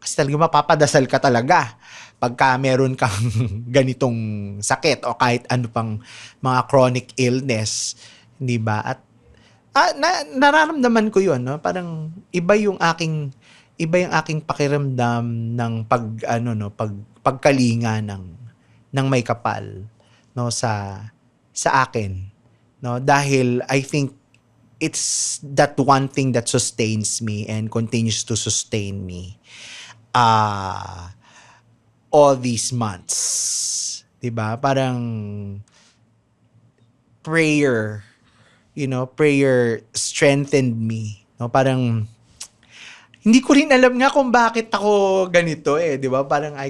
Kasi talaga mapapadasal ka talaga pagka meron kang ganitong sakit o kahit ano pang mga chronic illness, 'di ba? At nararamdaman ko 'yun, no? Parang iba yung aking pakiramdam ng pagkalinga ng may kapal, no, sa akin, no? Dahil I think it's that one thing that sustains me and continues to sustain me all these months. 'Di ba? Parang prayer strengthened me. No, parang hindi ko rin alam nga kung bakit ako ganito 'di ba? Parang I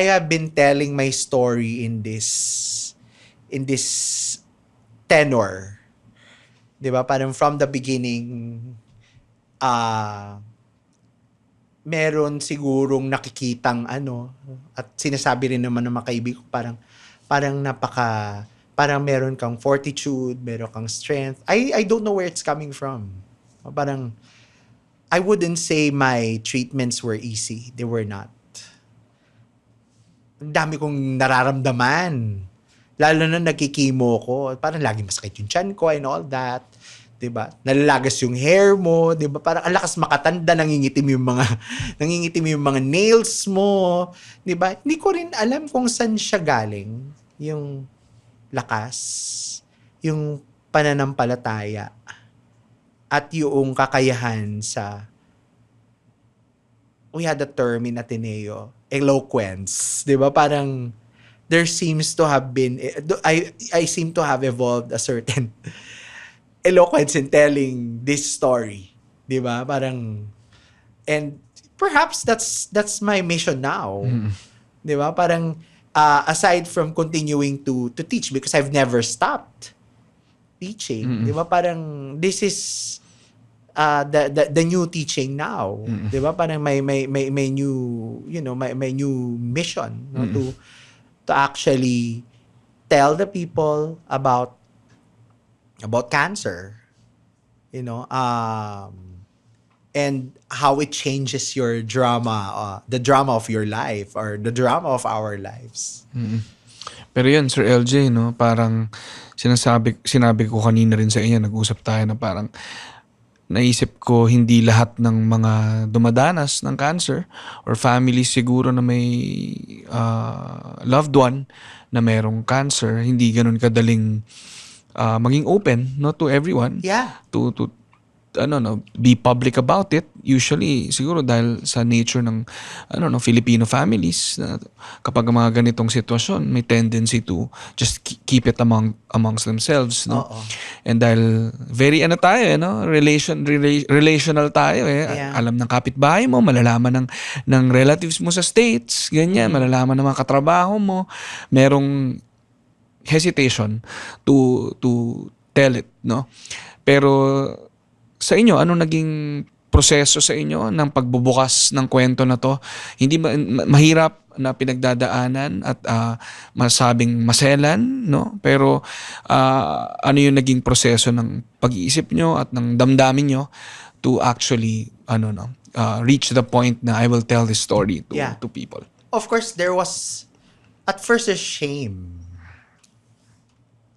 have been telling my story in this tenor. 'Di ba? Parang from the beginning meron sigurong nakikitang at sinasabi rin naman ng mga kaibigan ko parang meron kang fortitude, meron kang strength. I don't know where it's coming from. Parang I wouldn't say my treatments were easy. They were not. Ang dami kong nararamdaman. Lalo na nagkikimo ko. Parang lagi masakit yung tiyan ko and all that. 'Di ba? Nalalagas yung hair mo, 'di ba? Parang ang lakas makatanda, nangingitim yung mga nails mo, 'di ba? Hindi ko rin alam kung saan siya galing, yung lakas, yung pananampalataya at yung kakayahan we had a term in Ateneo, eloquence, 'di ba? Parang there seems to have been I seem to have evolved a certain eloquence in telling this story, 'di ba? Parang and perhaps that's my mission now. 'Di ba? Parang aside from continuing to teach because I've never stopped teaching, 'di ba? Parang this is the new teaching now, 'di ba? Parang may new, my new mission, no, to actually tell the people about cancer, and how it changes your drama, the drama of your life or the drama of our lives. Pero yun, Sir LJ, no, parang sinabi ko kanina rin sa inyo, nag-usap tayo na parang naisip ko hindi lahat ng mga dumadanas ng cancer or family siguro na may loved one na merong cancer, hindi ganun kadaling maging open, no, to everyone. Yeah. To be public about it. Usually siguro dahil sa nature ng Filipino families, kapag mga ganitong sitwasyon may tendency to just keep it amongst themselves, no. And dahil very tayo, relational tayo, Yeah. alam ng kapitbahay mo, malalaman ng relatives mo sa States, ganyan, malalaman ng mga katrabaho mo, merong hesitation to tell it, no. Pero sa inyo, ano naging proseso sa inyo ng pagbubukas ng kwento na to? Hindi mahirap na pinagdadaanan at masabing maselan, no? Pero ano yung naging proseso ng pag-iisip nyo at ng damdamin nyo to actually reach the point na I will tell this story to people? of course, there was, at first, there's shame.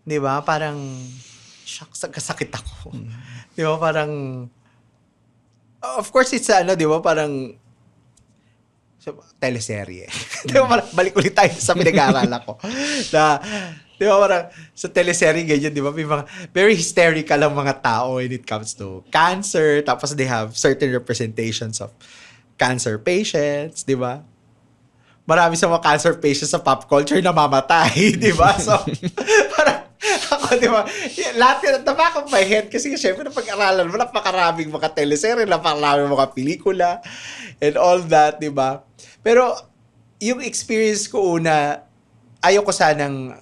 Di ba? Parang, shucks, kasakit ako. Di ba? Parang, of course, it's di ba? Parang, teleserye. Di ba? Parang, balik ulit tayo sa pinag-aaralan ko. Na, di ba? Parang, sa teleserye, ganyan, di ba? May mga, very hysterical ang mga tao when it comes to cancer. Tapos, they have certain representations of cancer patients, di ba? Marami sa mga cancer patients sa pop culture na mamatay, di ba? So, parang, ako, di ba? Lahat yun at the back of my head kasi syempre napag-aralan mo, napakaraming mga teleserye, napakaraming mga pelikula, and all that, di ba? Pero, yung experience ko una, ayoko sanang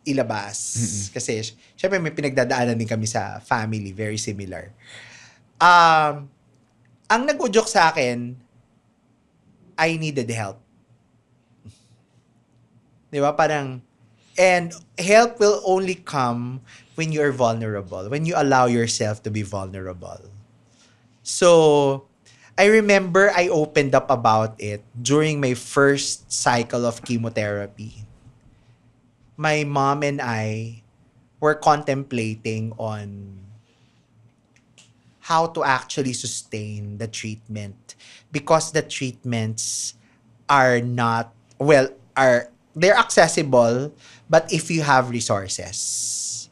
ilabas. Kasi, syempre may pinagdadaanan din kami sa family, very similar. Ang nag-udyok sa akin, I needed help. Di ba? Parang, and help will only come when you're vulnerable, when you allow yourself to be vulnerable. So, I remember I opened up about it during my first cycle of chemotherapy. My mom and I were contemplating on how to actually sustain the treatment because the treatments are not, they're accessible, but if you have resources.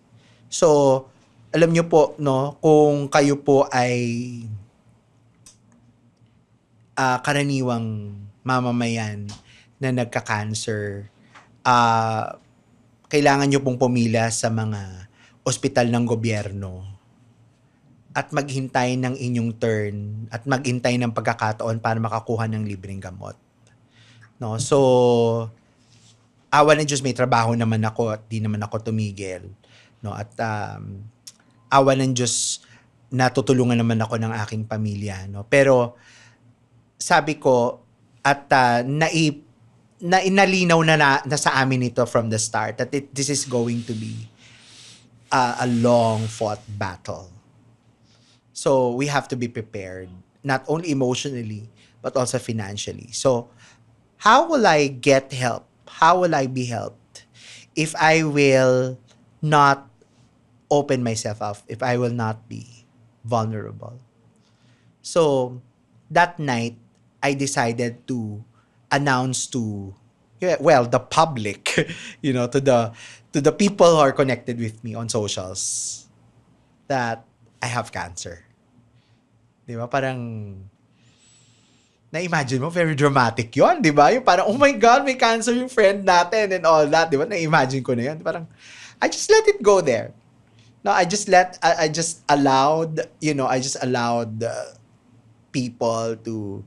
So, alam nyo po, no, kung kayo po ay karaniwang mamamayan na nagka-cancer, kailangan nyo pong pumila sa mga ospital ng gobyerno at maghintay ng inyong turn at maghintay ng pagkakataon para makakuha ng libreng gamot. No? So, awa ng Diyos, may trabaho naman ako at di naman ako tumigil. No? At awa ng Diyos, natutulungan naman ako ng aking pamilya. No? Pero sabi ko, at inalinaw na sa amin ito from the start that this is going to be a long-fought battle. So we have to be prepared, not only emotionally, but also financially. So how will I get help? How will I be helped if I will not open myself up, if I will not be vulnerable? So, that night, I decided to announce to, the public, to the people who are connected with me on socials that I have cancer. Di ba? Parang, na-imagine mo, very dramatic yon, di ba? Yung parang, oh my God, may cancer yung friend natin and all that, di ba? Na-imagine ko na yun. Parang, I just let it go there. No, I just allowed people to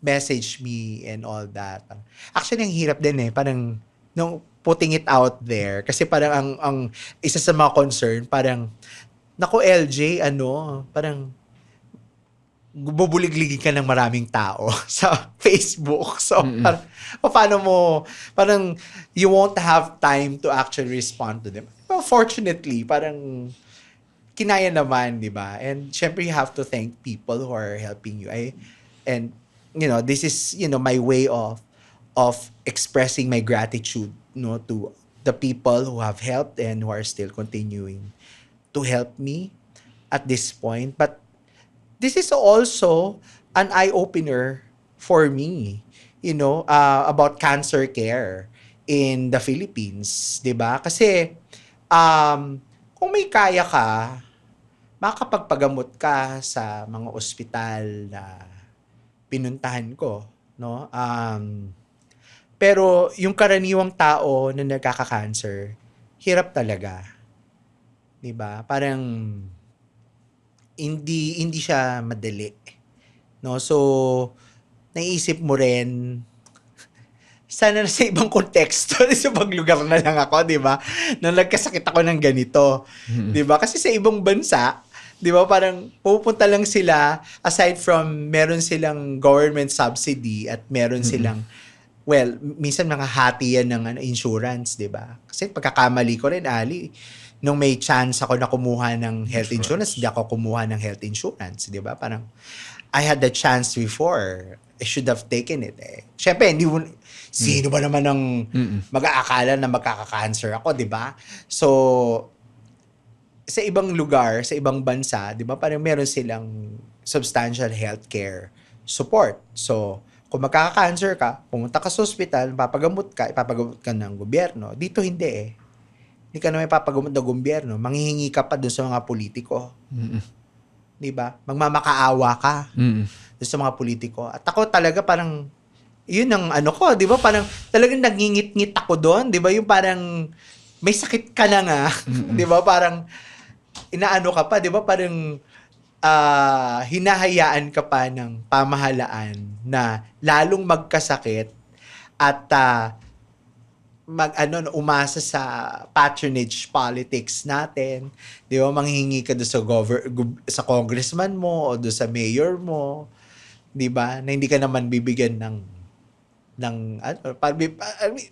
message me and all that. Actually, ang hirap din eh. Parang, nung putting it out there, kasi parang ang isa sa mga concern, parang, nako LJ, parang, bubuligligin ka ng maraming tao sa Facebook. So, paano mo, parang, you won't have time to actually respond to them. Well, fortunately, parang, kinaya naman, di ba? And, syempre, you have to thank people who are helping you. This is, my way of expressing my gratitude, to the people who have helped and who are still continuing to help me at this point. But, this is also an eye-opener for me, about cancer care in the Philippines, 'di ba? Kasi kung may kaya ka, makakapagpagamot ka sa mga ospital na pinuntahan ko, no? Pero yung karaniwang tao na nagkaka-cancer, hirap talaga. 'Di ba? Parang hindi siya madali. No? So, naisip mo rin, sana sa ibang konteksto, sa ibang lugar na lang ako, di ba? Nung nagkasakit ako ng ganito. Di ba? Kasi sa ibang bansa, di ba, parang pupunta lang sila, aside from meron silang government subsidy at meron silang, minsan mga hati yan ng insurance, di ba? Kasi pagkakamali ko rin, Ali, nung may chance ako na kumuha ng health insurance, hindi ako kumuha ng health insurance, di ba? Parang, I had the chance before, I should have taken it eh. Siyempre, sino ba naman ang mag-aakala na magkaka-cancer ako, di ba? So, sa ibang lugar, sa ibang bansa, di ba, parang meron silang substantial healthcare support. So, kung magkaka-cancer ka, pumunta ka sa ospital, ipapagamot ka ng gobyerno. Dito hindi eh. Hindi ka naman ipapagamot ng gobyerno. Manghihingi ka pa dun sa mga politiko. Di ba? Magmamakaawa ka dun sa mga politiko. At ako talaga parang, yun ang ano ko, di ba? Parang talagang nangingit-ngit ako doon. Di ba? Yung parang, may sakit ka na nga. Di ba? Parang, inaano ka pa, di ba? Parang, hinahayaan ka pa ng pamahalaan na lalong magkasakit at umasa sa patronage politics natin. Di ba? Manghingi ka doon sa congressman mo o doon sa mayor mo. Di ba? Na hindi ka naman bibigyan ng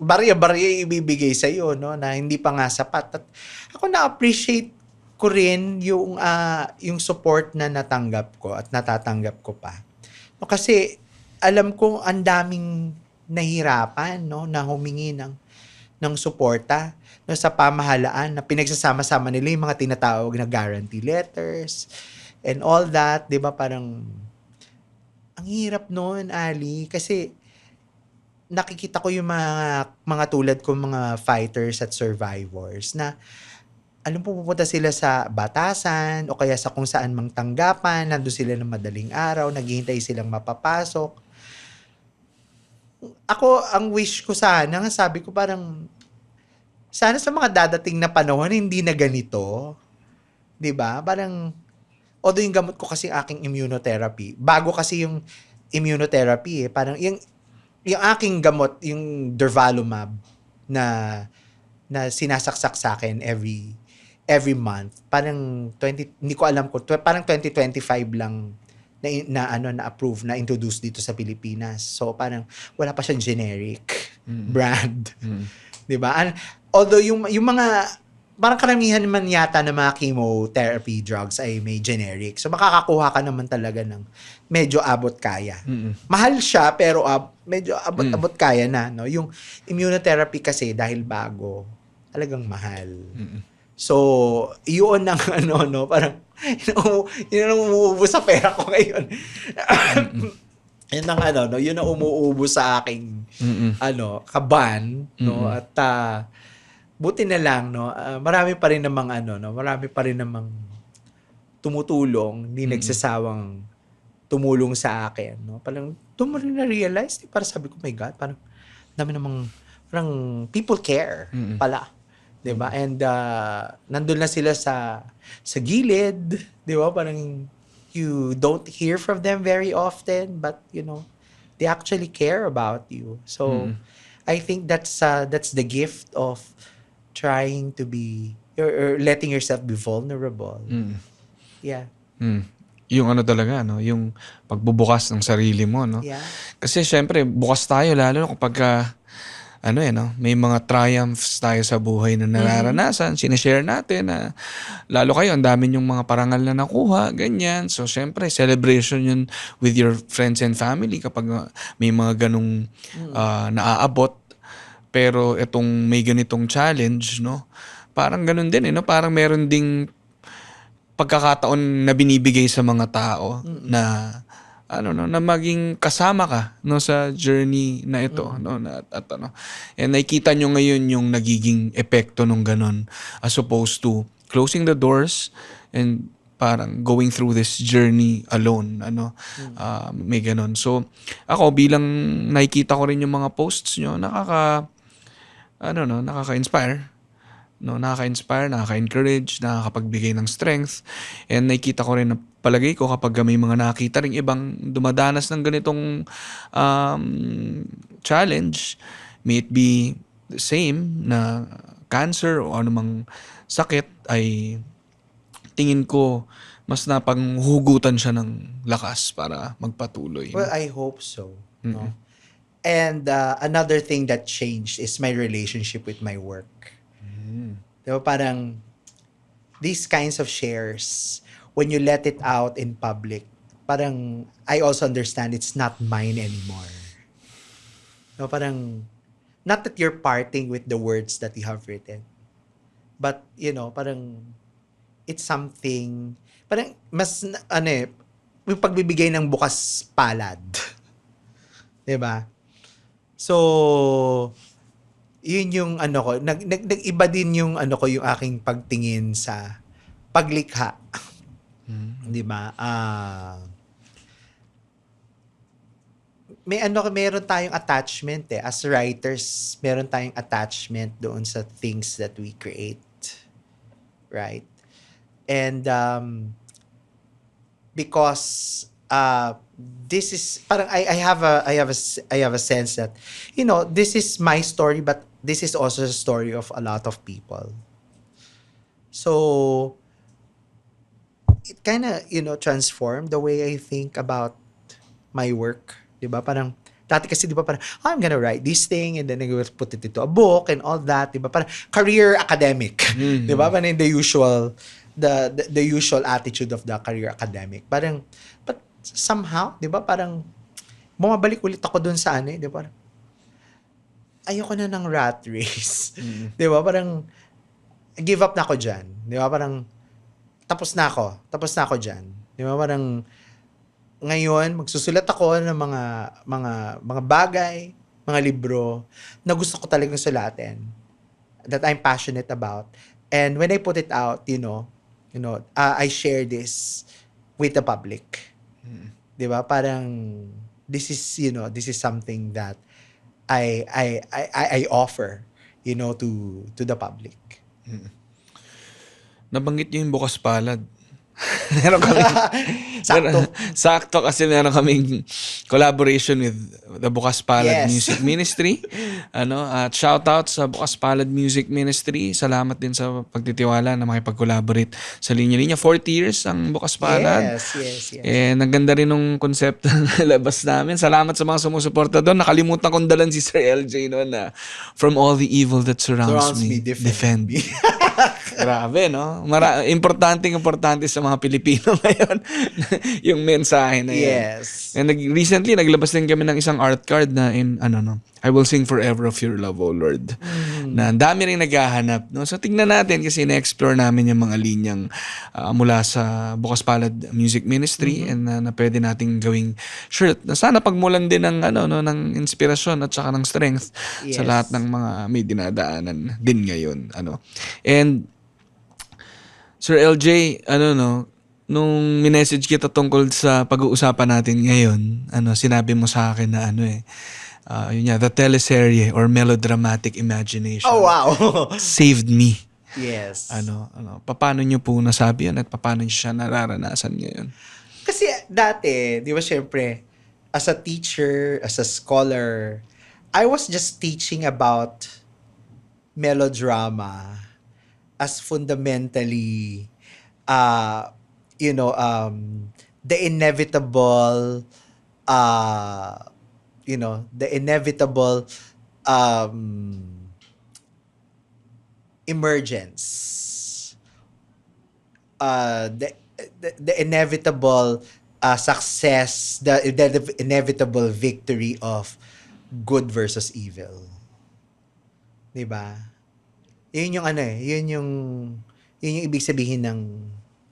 barya-barya ibibigay sa iyo, no, na hindi pa nga sapat. At ako na-appreciate ko rin yung support na natanggap ko at natatanggap ko pa. No, kasi alam ko ang daming nahirapan, no, na humingi ng suporta, no, sa pamahalaan na pinagsasama-sama nila yung mga tinatawag na guarantee letters and all that, 'di ba? Parang ang hirap noon, Ali, kasi nakikita ko yung mga tulad ko, mga fighters at survivors na alam po, pupunta sila sa batasan o kaya sa kung saan mang tanggapan, nandun sila ng madaling araw, naghihintay silang mapapasok. Ako, ang wish ko sana, sabi ko parang, sana sa mga dadating na panahon, hindi na ganito. 'Di ba? Parang, although yung gamot ko kasi aking immunotherapy, bago kasi yung immunotherapy eh, parang yung aking gamot, yung Durvalumab, na sinasaksak sa akin every month. Parang hindi ko alam kung parang 2025 lang na approve, na introduce dito sa Pilipinas. So parang wala pa siyang generic brand. 'Di ba? Although yung mga parang karamihan man yata ng mga chemotherapy drugs ay may generic. So makakakuha ka naman talaga ng medyo abot kaya. Mahal siya pero medyo abot kaya na, no? Yung immunotherapy kasi dahil bago, talagang mahal. So, yun ang no, parang yun ang umuubos sa pera ko ngayon. Yun ang no, yun ang umuubos sa aking kaban, no, at buti na lang, no, marami pa rin namang tumutulong, hindi nagsasawang tumulong sa akin, no. Parang doon mo rin na-realize, para sabi ko, my God, parang dami namang parang people care pala. 'Di ba? And nandun na sila sa gilid, 'di ba? Parang you don't hear from them very often, but you know, they actually care about you. So I think that's the gift of trying to be or letting yourself be vulnerable. Yeah. Yung talaga, no, yung pagbubukas ng sarili mo, no. Yeah. Kasi syempre bukas tayo lalo na kapag no, may mga triumphs tayo sa buhay na nararanasan, sinishare natin na lalo kayo, ang dami yung mga parangal na nakuha, ganyan. So, syempre, celebration yun with your friends and family kapag may mga ganong naaabot. Pero itong may ganitong challenge, no, parang ganon din, no, parang meron ding pagkakataon na binibigay sa mga tao na na maging kasama ka, no, sa journey na ito, no, at and nakikita nyo ngayon yung nagiging epekto nung ganon, as opposed to closing the doors and parang going through this journey alone, may ganon. So ako, bilang nakikita ko rin yung mga posts nyo, nakaka-inspire, no, nakaka-encourage, nakakapagbigay ng strength, and nakikita ko rin na palagay ko kapag may mga nakita ring ibang dumadanas ng ganitong challenge, may it be the same na cancer o anumang sakit, ay tingin ko mas napanghugutan siya ng lakas para magpatuloy. Well, I hope so. No? And another thing that changed is my relationship with my work. Diba, parang these kinds of shares, when you let it out in public, parang I also understand it's not mine anymore. No, parang not that you're parting with the words that you have written, but parang it's something, parang mas yung pagbibigay ng bukas palad. 'Di ba? So yun yung ko, nag-iba din yung yung aking pagtingin sa paglikha. 'Di ba? Meron tayong attachment as writers, meron tayong attachment doon sa things that we create, right? And because this is parang I have a sense that this is my story, but this is also the story of a lot of people. So it kind of transformed the way I think about my work. 'Di ba? Parang dati kasi 'di ba parang I'm gonna write this thing and then I will put it into a book and all that, 'di ba? Parang career academic. 'Di ba? Parang the usual attitude of the career academic. Parang but somehow, 'di ba? Parang bumabalik ulit ako dun sa 'di ba? Parang ayoko na ng rat race. 'Di ba? Parang give up na ako diyan. 'Di ba? Parang tapos na ako diyan. 'Di ba? Parang ngayon, magsusulat ako ng mga bagay, mga libro na gusto ko talagang sulatin, that I'm passionate about. And when I put it out, I share this with the public. 'Di ba? Parang this is something that I offer, to the public. Nabanggit niyo yung bukas palad. Meron kami Sakto. sakto kasi meron kaming collaboration with the Bukas Palad Yes. Music Ministry. At shout out sa Bukas Palad Music Ministry. Salamat din sa pagtitiwala na makipag-collaborate sa linya-linya. 40 years ang Bukas Palad. Yes. And ang ganda rin ng konsepto na labas namin. Salamat sa mga sumusuporta doon. Nakalimutan kong dalan si Sir LJ noon na from all the evil that surrounds me, defend me. Grabe, no? Importante sa mga Pilipino ngayon yung mensahe na yan. Yes. And recently, naglabas din kami ng isang art card na I will sing forever of your love, O Lord. Na ang dami rin naghahanap. No? So, tingnan natin kasi na-explore namin yung mga linyang mula sa Bukas Palad Music Ministry and na pwede nating gawing shirt. Na sana pagmulan din ng, ng inspirasyon at saka ng strength sa Yes. lahat ng mga may dinadaanan din ngayon. And Sir LJ, nung minessage kita tungkol sa pag-uusapan natin ngayon, sinabi mo sa akin na the teleserye or melodramatic imagination. Oh, wow. Saved me. Yes. Paano niyo po nasabi yun at paano niyo siya nararanasan ngayon? Kasi dati, di ba syempre, as a teacher, as a scholar, I was just teaching about melodrama as fundamentally, the inevitable, emergence, the inevitable success, the inevitable victory of good versus evil. 'Di ba? Yun yung ibig sabihin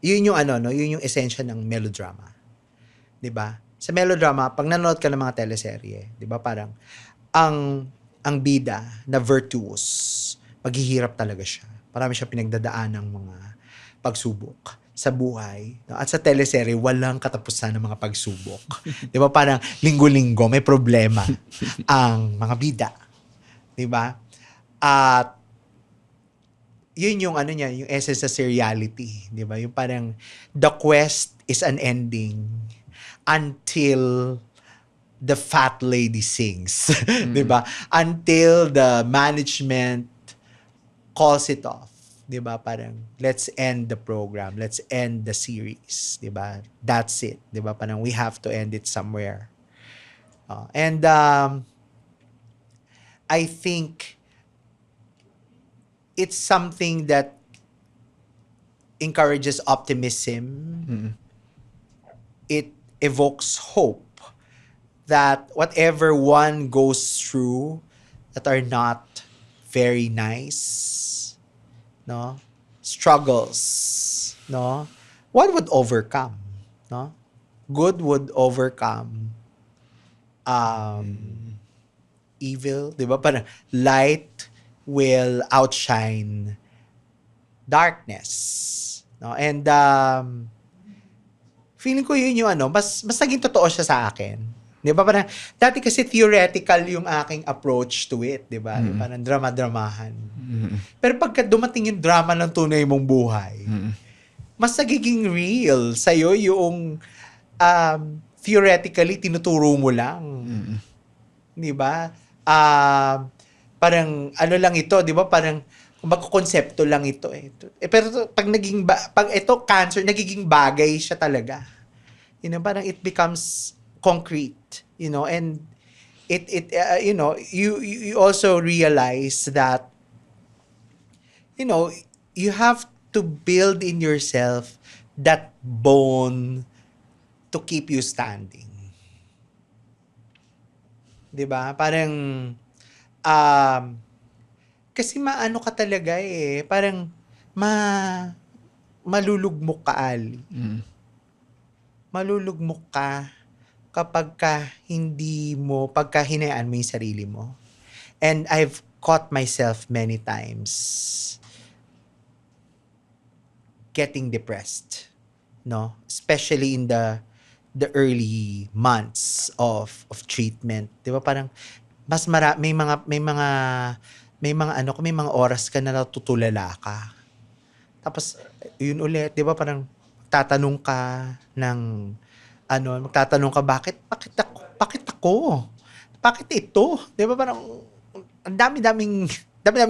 yun yung esensya ng melodrama. 'Di ba? Sa melodrama, pag nanonood ka ng mga teleserye, 'di ba, parang ang bida na virtuous, maghihirap talaga siya. Marami siya pinagdadaan ng mga pagsubok sa buhay. No? At sa teleserye, walang katapusan ng mga pagsubok. 'Di ba? Parang linggo-linggo may problema ang mga bida. 'Di ba? At yun yung yung essence sa seriality, 'di ba? Yung parang the quest is unending until the fat lady sings, 'di ba? Until the management calls it off, 'di ba? Parang let's end the program, let's end the series, 'di ba? That's it, 'di ba? Parang we have to end it somewhere. And I think it's something that encourages optimism. evokes hope that whatever one goes through that are not very nice, no, struggles, no, one would overcome, no, good would overcome evil, di ba? Parang light will outshine darkness, no, and feeling ko yun yung mas naging totoo siya sa akin. 'Di ba? Parang dati kasi theoretical yung aking approach to it, 'di ba? Parang drama-dramahan. Pero pagka dumating yung drama ng tunay mong buhay, mas nagiging real sa'yo yung theoretically tinuturo mo lang. 'Di ba? Parang ano lang ito, 'di ba? Parang kumbaga konsepto lang ito eh. Pero pag pag ito cancer, nagiging bagay siya talaga. You know, parang it becomes concrete, you know, and you know, you also realize that, you know, you have to build in yourself that bone to keep you standing. 'Di ba? Parang kasi maano ka talaga eh, parang malulugmok ka, Ali. Malulugmok ka kapag pagka hinayaan mo yung sarili mo. And I've caught myself many times getting depressed, no? Especially in the early months of treatment. 'Di ba? Parang mas may mga oras ka na natutulala ka. Tapos yun ulit, 'di ba? Parang magtatanong ka bakit ako? Bakit ito? 'Di ba parang ang dami-daming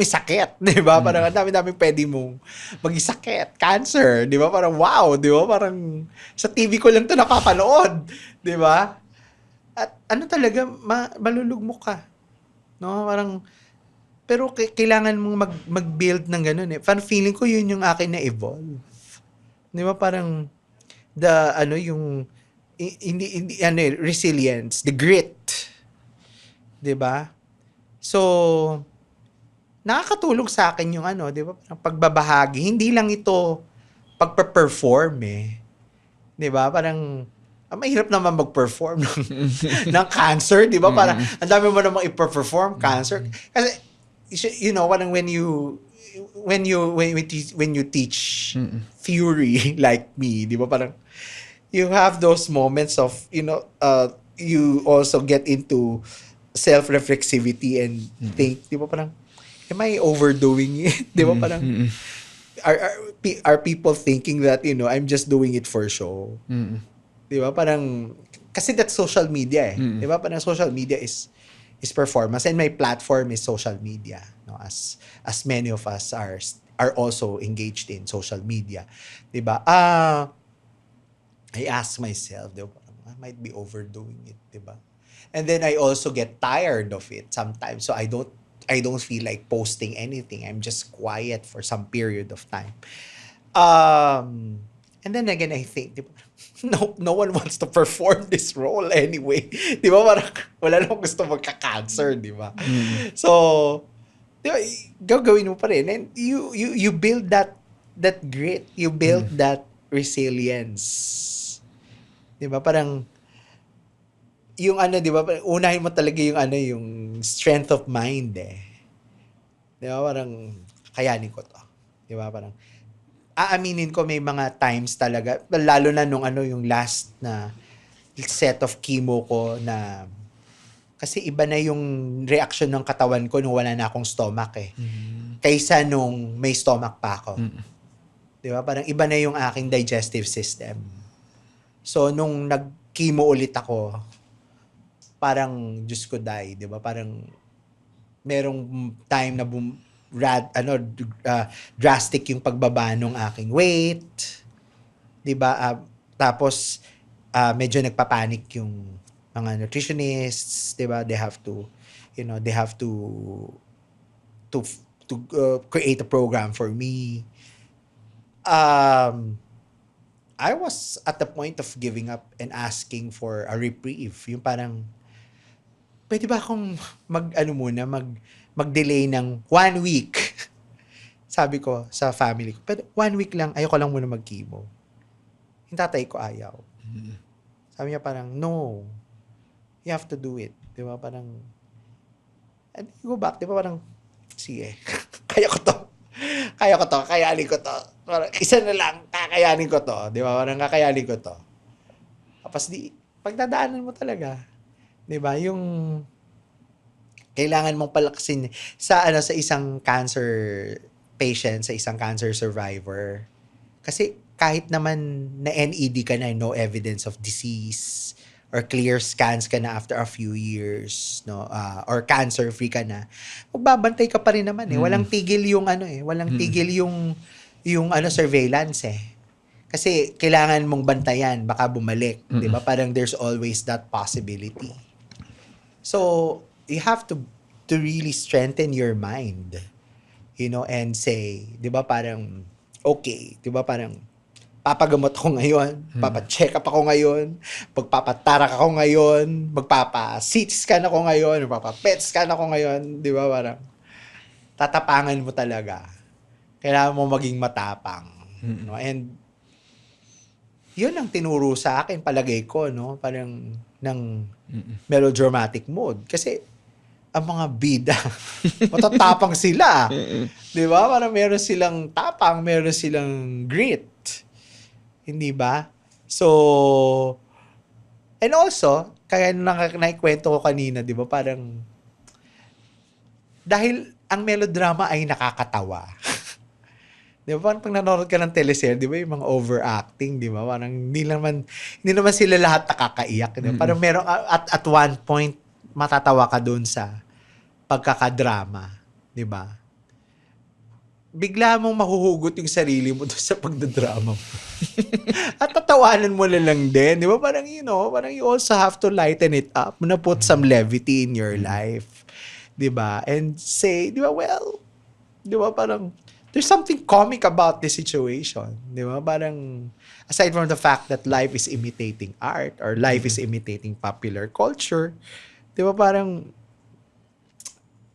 sakit, 'di ba? Parang ang dami-daming pwede mong magisakit, cancer, 'di ba? Parang wow, 'di ba? Parang sa TV ko lang 'to napapanood, 'di ba? At talaga malulugmok ka. No, parang pero kailangan mong mag-build ng ganun eh. Parang feeling ko yun yung akin na evolve. 'Di ba? Parang resilience, the grit. 'Di ba? So nakakatulong sa akin yung 'di ba? Parang pagbabahagi, hindi lang ito pagpe-perform eh. 'Di ba? Parang mahirap naman mag-perform ng cancer, 'di ba? Parang ang dami mo namang i-perform cancer. Kasi you know, parang when you teach theory like me, 'di ba? Parang you have those moments of, you know, you also get into self-reflexivity and think, 'di ba? Parang am I overdoing it? 'Di ba? Parang are people thinking that, you know, I'm just doing it for show? 'Di ba? Parang kasi that's social media eh. 'Di ba? Parang social media is performance, and my platform is social media, no, as many of us are also engaged in social media, 'di ba? I ask myself, 'di ba? I might be overdoing it, 'di ba? And then I also get tired of it sometimes, so I don't feel like posting anything. I'm just quiet for some period of time. And then again, I think, di ba, no one wants to perform this role anyway. Di ba? Parang wala namang gusto magka-cancer, di ba? So, di ba, gagawin mo pa rin. And you build that grit. You build that resilience. Di ba? Parang, yung di ba? Unahin mo talaga yung strength of mind eh. Di ba? Parang, kayanin ko to. Di ba? Parang, aaminin ko may mga times talaga, lalo na nung yung last na set of chemo ko na, kasi iba na yung reaction ng katawan ko nung wala na akong stomach eh. Kaysa nung may stomach pa ako. Di ba? Parang iba na yung aking digestive system. So, nung nag-chemo ulit ako, parang, Diyos ko, di ba? Parang, merong time na drastic yung pagbaba ng aking weight. 'Di ba? Tapos medyo nagpapanik yung mga nutritionists, 'di ba? They have to create a program for me. I was at the point of giving up and asking for a reprieve. Yung parang, pwede ba akong mag-delay ng 1 week? Sabi ko sa family ko, pero 1 week lang, ayoko lang muna mag-chemo. Yung tatay ko ayaw. Sabi niya parang, no, you have to do it. Di ba? Parang, and you go back, di ba? Parang, sige, kaya ko to, kakayanin ko to. Parang, isa na lang, kakayanin ko to. Di ba? Parang kakayanin ko to. Tapos pagdadaanan mo talaga. Di ba? Yung, kailangan mong palakasin sa isang cancer patient, sa isang cancer survivor. Kasi kahit naman na NED ka na, no evidence of disease, or clear scans ka na after a few years, no, or cancer free ka na, magbabantay ka pa rin naman eh. Walang tigil yung walang tigil yung surveillance eh. Kasi kailangan mong bantayan, baka bumalik, 'di ba? Parang there's always that possibility. So, you have to really strengthen your mind, and say, 'di ba, parang okay, 'di ba, parang papagamot ako ngayon, papacheck up ako ngayon, magpapatarak ako ngayon, magpapa-CT scan ako ngayon, magpapa-PET scan ako ngayon, di ba? Parang tatapangan mo talaga. Kailangan mo maging matapang. No? And yun ang tinuro sa akin, palagay ko, no? Parang ng melodramatic mode. Kasi ang mga bida, matatapang sila. Di ba? Parang meron silang tapang, meron silang grit. Hindi ba? So, and also, kaya naikwento ko kanina, di ba, parang, dahil ang melodrama ay nakakatawa. Di ba, parang pag nanonood ka ng teleserye, di ba, yung mga overacting, di ba, parang hindi naman sila lahat nakakaiyak. Di ba? Parang meron, at one point, matatawa ka dun sa pagkakadrama. Di ba? Bigla mong mahuhugot yung sarili mo doon sa pagdadrama mo. At tatawanan mo na lang din. Di ba? Parang, parang you also have to lighten it up. Na put some levity in your life. Di ba? And say, di ba, well, di ba, parang, there's something comic about this situation. Di ba? Parang, aside from the fact that life is imitating art or life is imitating popular culture, di ba, parang,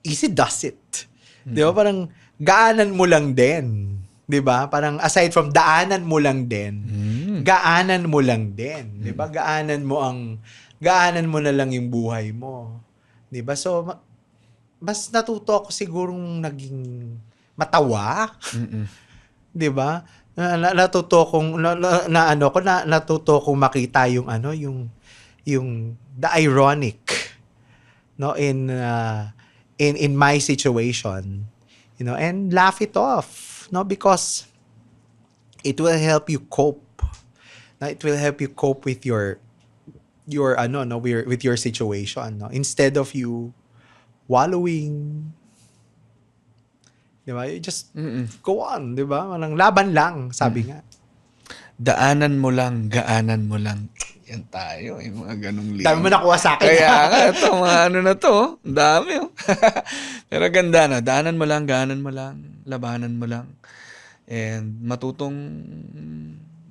easy does it. Di ba? Parang, gaanan mo lang din. 'Di ba? Parang aside from daanan mo lang din, gaanan mo lang din. 'Di ba? Gaanan mo na lang yung buhay mo. 'Di ba? So mas natuto ako sigurong naging matawa. 'Di ba? Natuto kong makita yung yung the ironic, no, in my situation. And laugh it off, no, because it will help you cope. It will help you cope with your with your situation, no? Instead of you wallowing, di ba? You just go on, di ba? Walang laban lang, sabi nga. Daanan mo lang, gaanan mo lang. Yan tayo, yung mga ganong linya. Dami mo nakuha sa akin. Kaya nga, ito, mga na to. Ang dami. Pero ganda na. Daanan mo lang, gaanan mo lang, labanan mo lang. And matutong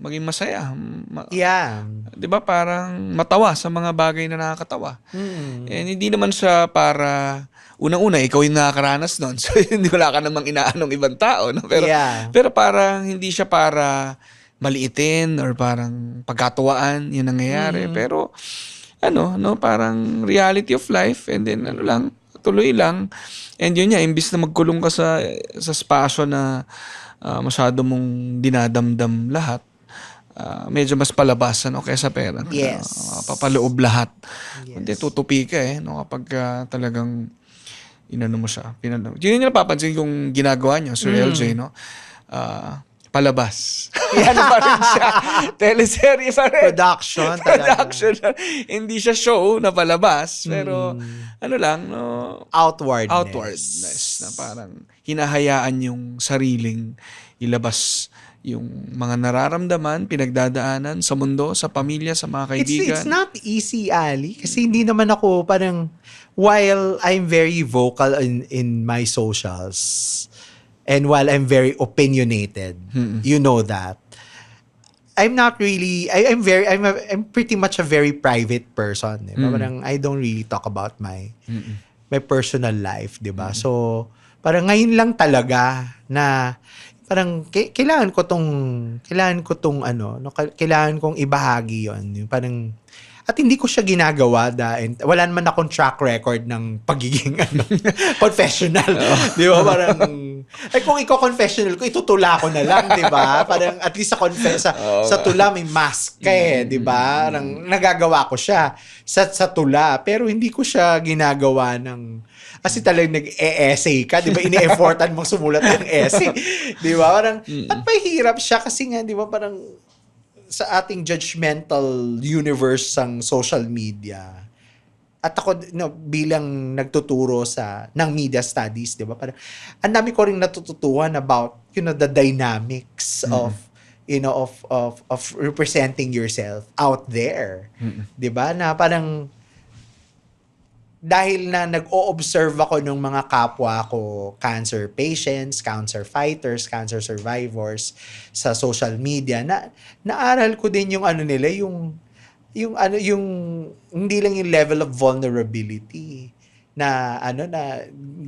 maging masaya. Yeah. Di ba? Parang matawa sa mga bagay na nakakatawa. And hindi naman siya para, unang-una, ikaw yung nakakaranas nun. So, hindi wala ka namang inaanong ibang tao. No? Pero parang hindi siya para maliitin or parang pagkatuwaan yung nangyayari. Pero, parang reality of life and then tuloy lang. And yun niya, imbis na magkulong ka sa spasyo na masyado mong dinadamdam lahat, medyo mas palabas kaysa pera. Yes. Papaloob lahat. Yes. Hindi, tutupi ka kapag talagang mo siya. Yun yung napapansin kong ginagawa niyo, Sir LJ, no? Palabas. Yan pa rin siya. Teleserye pa rin. Production talaga. Hindi siya show na palabas. Pero, outwardness. Na parang hinahayaan yung sariling ilabas yung mga nararamdaman, pinagdadaanan sa mundo, sa pamilya, sa mga kaibigan. It's not easy, Ali. Kasi hindi naman ako parang, while I'm very vocal in my socials, and while I'm very opinionated, you know that, I'm not really I'm pretty much a very private person, 'di ba? Parang I don't really talk about my personal life, 'di ba? So parang ngayon lang talaga na parang kailangan ko tong ano, no, kailangan kong ibahagi 'yon. Yung parang at hindi ko siya ginagawa dahil wala naman akong track record ng pagiging confessional. Di ba? Parang, ay kung iko-confessional ko, itutula ko na lang, di ba? Parang at least sa tula may mask ka di ba? Parang nagagawa ko siya sa tula, pero hindi ko siya ginagawa ng kasi talagang nag-e-essay ka, di ba? Ini-effortan mong sumulat ng essay. Di ba? Parang, at mahirap siya kasi nga, di ba? Parang, sa ating judgmental universe ng social media. At ako bilang nagtuturo ng media studies, 'di ba? Parang ang dami ko ring natututuhan about, the dynamics of representing yourself out there. 'Di ba? Na parang dahil na nag-o-observe ako ng mga kapwa ko, cancer patients, cancer fighters, cancer survivors sa social media, naaral ko din yung ano nila, yung hindi lang yung level of vulnerability na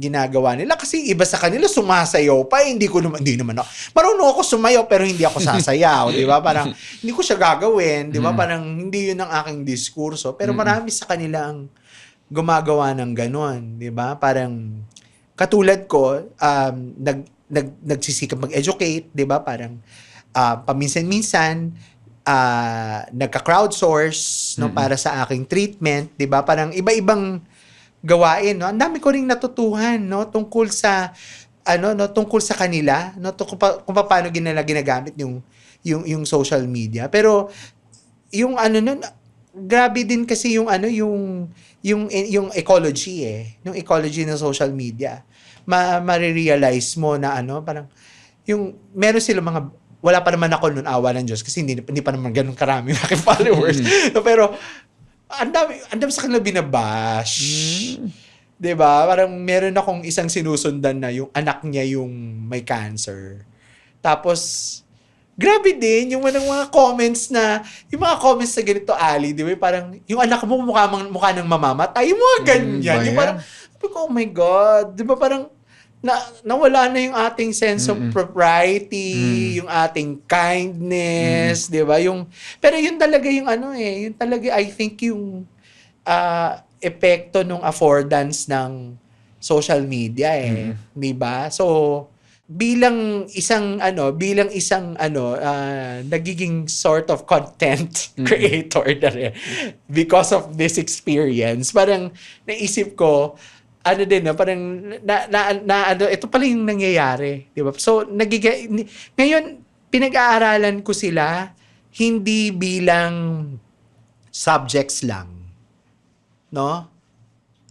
ginagawa nila kasi iba sa kanila sumasayaw pa, hindi naman ako. Marunong ako sumayaw pero hindi ako sasayaw, 'di ba? Parang hindi ko siya gagawin, 'di ba? Parang hindi 'yun ang aking diskurso, pero marami sa kanila ang gumagawa ng ganon, 'di ba? Parang katulad ko, nagsisikap mag-educate, 'di ba? Parang paminsan-minsan nagka-crowdsource para sa aking treatment, 'di ba? Parang iba-ibang gawain, no? Ang dami ko ring natutuhan, no, tungkol sa tungkol sa kanila, no, kung paano ginagamit yung social media. Pero yung grabe din kasi yung ecology yung ecology ng social media. Marirealize mo na parang yung meron sila wala pa naman ako noon, awa ng Diyos kasi hindi pa naman ganun karami aking followers. Pero ang dami sa kanila binabash. 'Di ba? Parang meron akong isang sinusundan na yung anak niya yung may cancer. Tapos grabe din yung mga comments na ganito, Ali, di ba? Parang yung anak mo mukha ng mamamatay, yung mga ganyan. Yung parang, oh my God, di ba? Parang nawala na yung ating sense of propriety, yung ating kindness, di ba? Pero yun talaga yung yun talaga, I think yung epekto ng affordance ng social media di ba? So, bilang isang nagiging sort of content creator na rin because of this experience, parang naisip ko parang ito pala yung nangyayari, di ba? So ngayon pinag-aaralan ko sila hindi bilang subjects lang, no?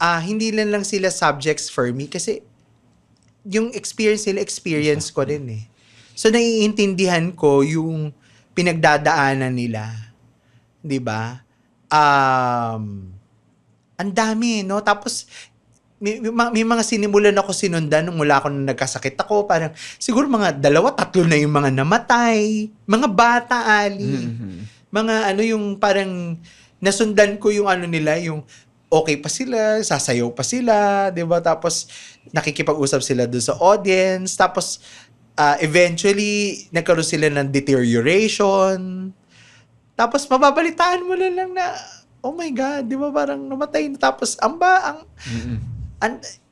Hindi lang sila subjects for me kasi yung experience ko rin So, naiintindihan ko yung pinagdadaanan nila. 'Di ba? Ang dami, no? Tapos, may mga sinimulan ako sinundan nung mula ako nung nagkasakit ako. Parang, siguro mga 2-3 na yung mga namatay. Mga bata, Ali. Mga yung parang, nasundan ko yung nila, yung okay pa sila, sasayaw pa sila, 'di ba? Tapos nakikipag-usap sila doon sa audience, tapos eventually nagkaroon sila ng deterioration. Tapos mababalitaan mo lang na oh my God, 'di ba? Parang namatay na, tapos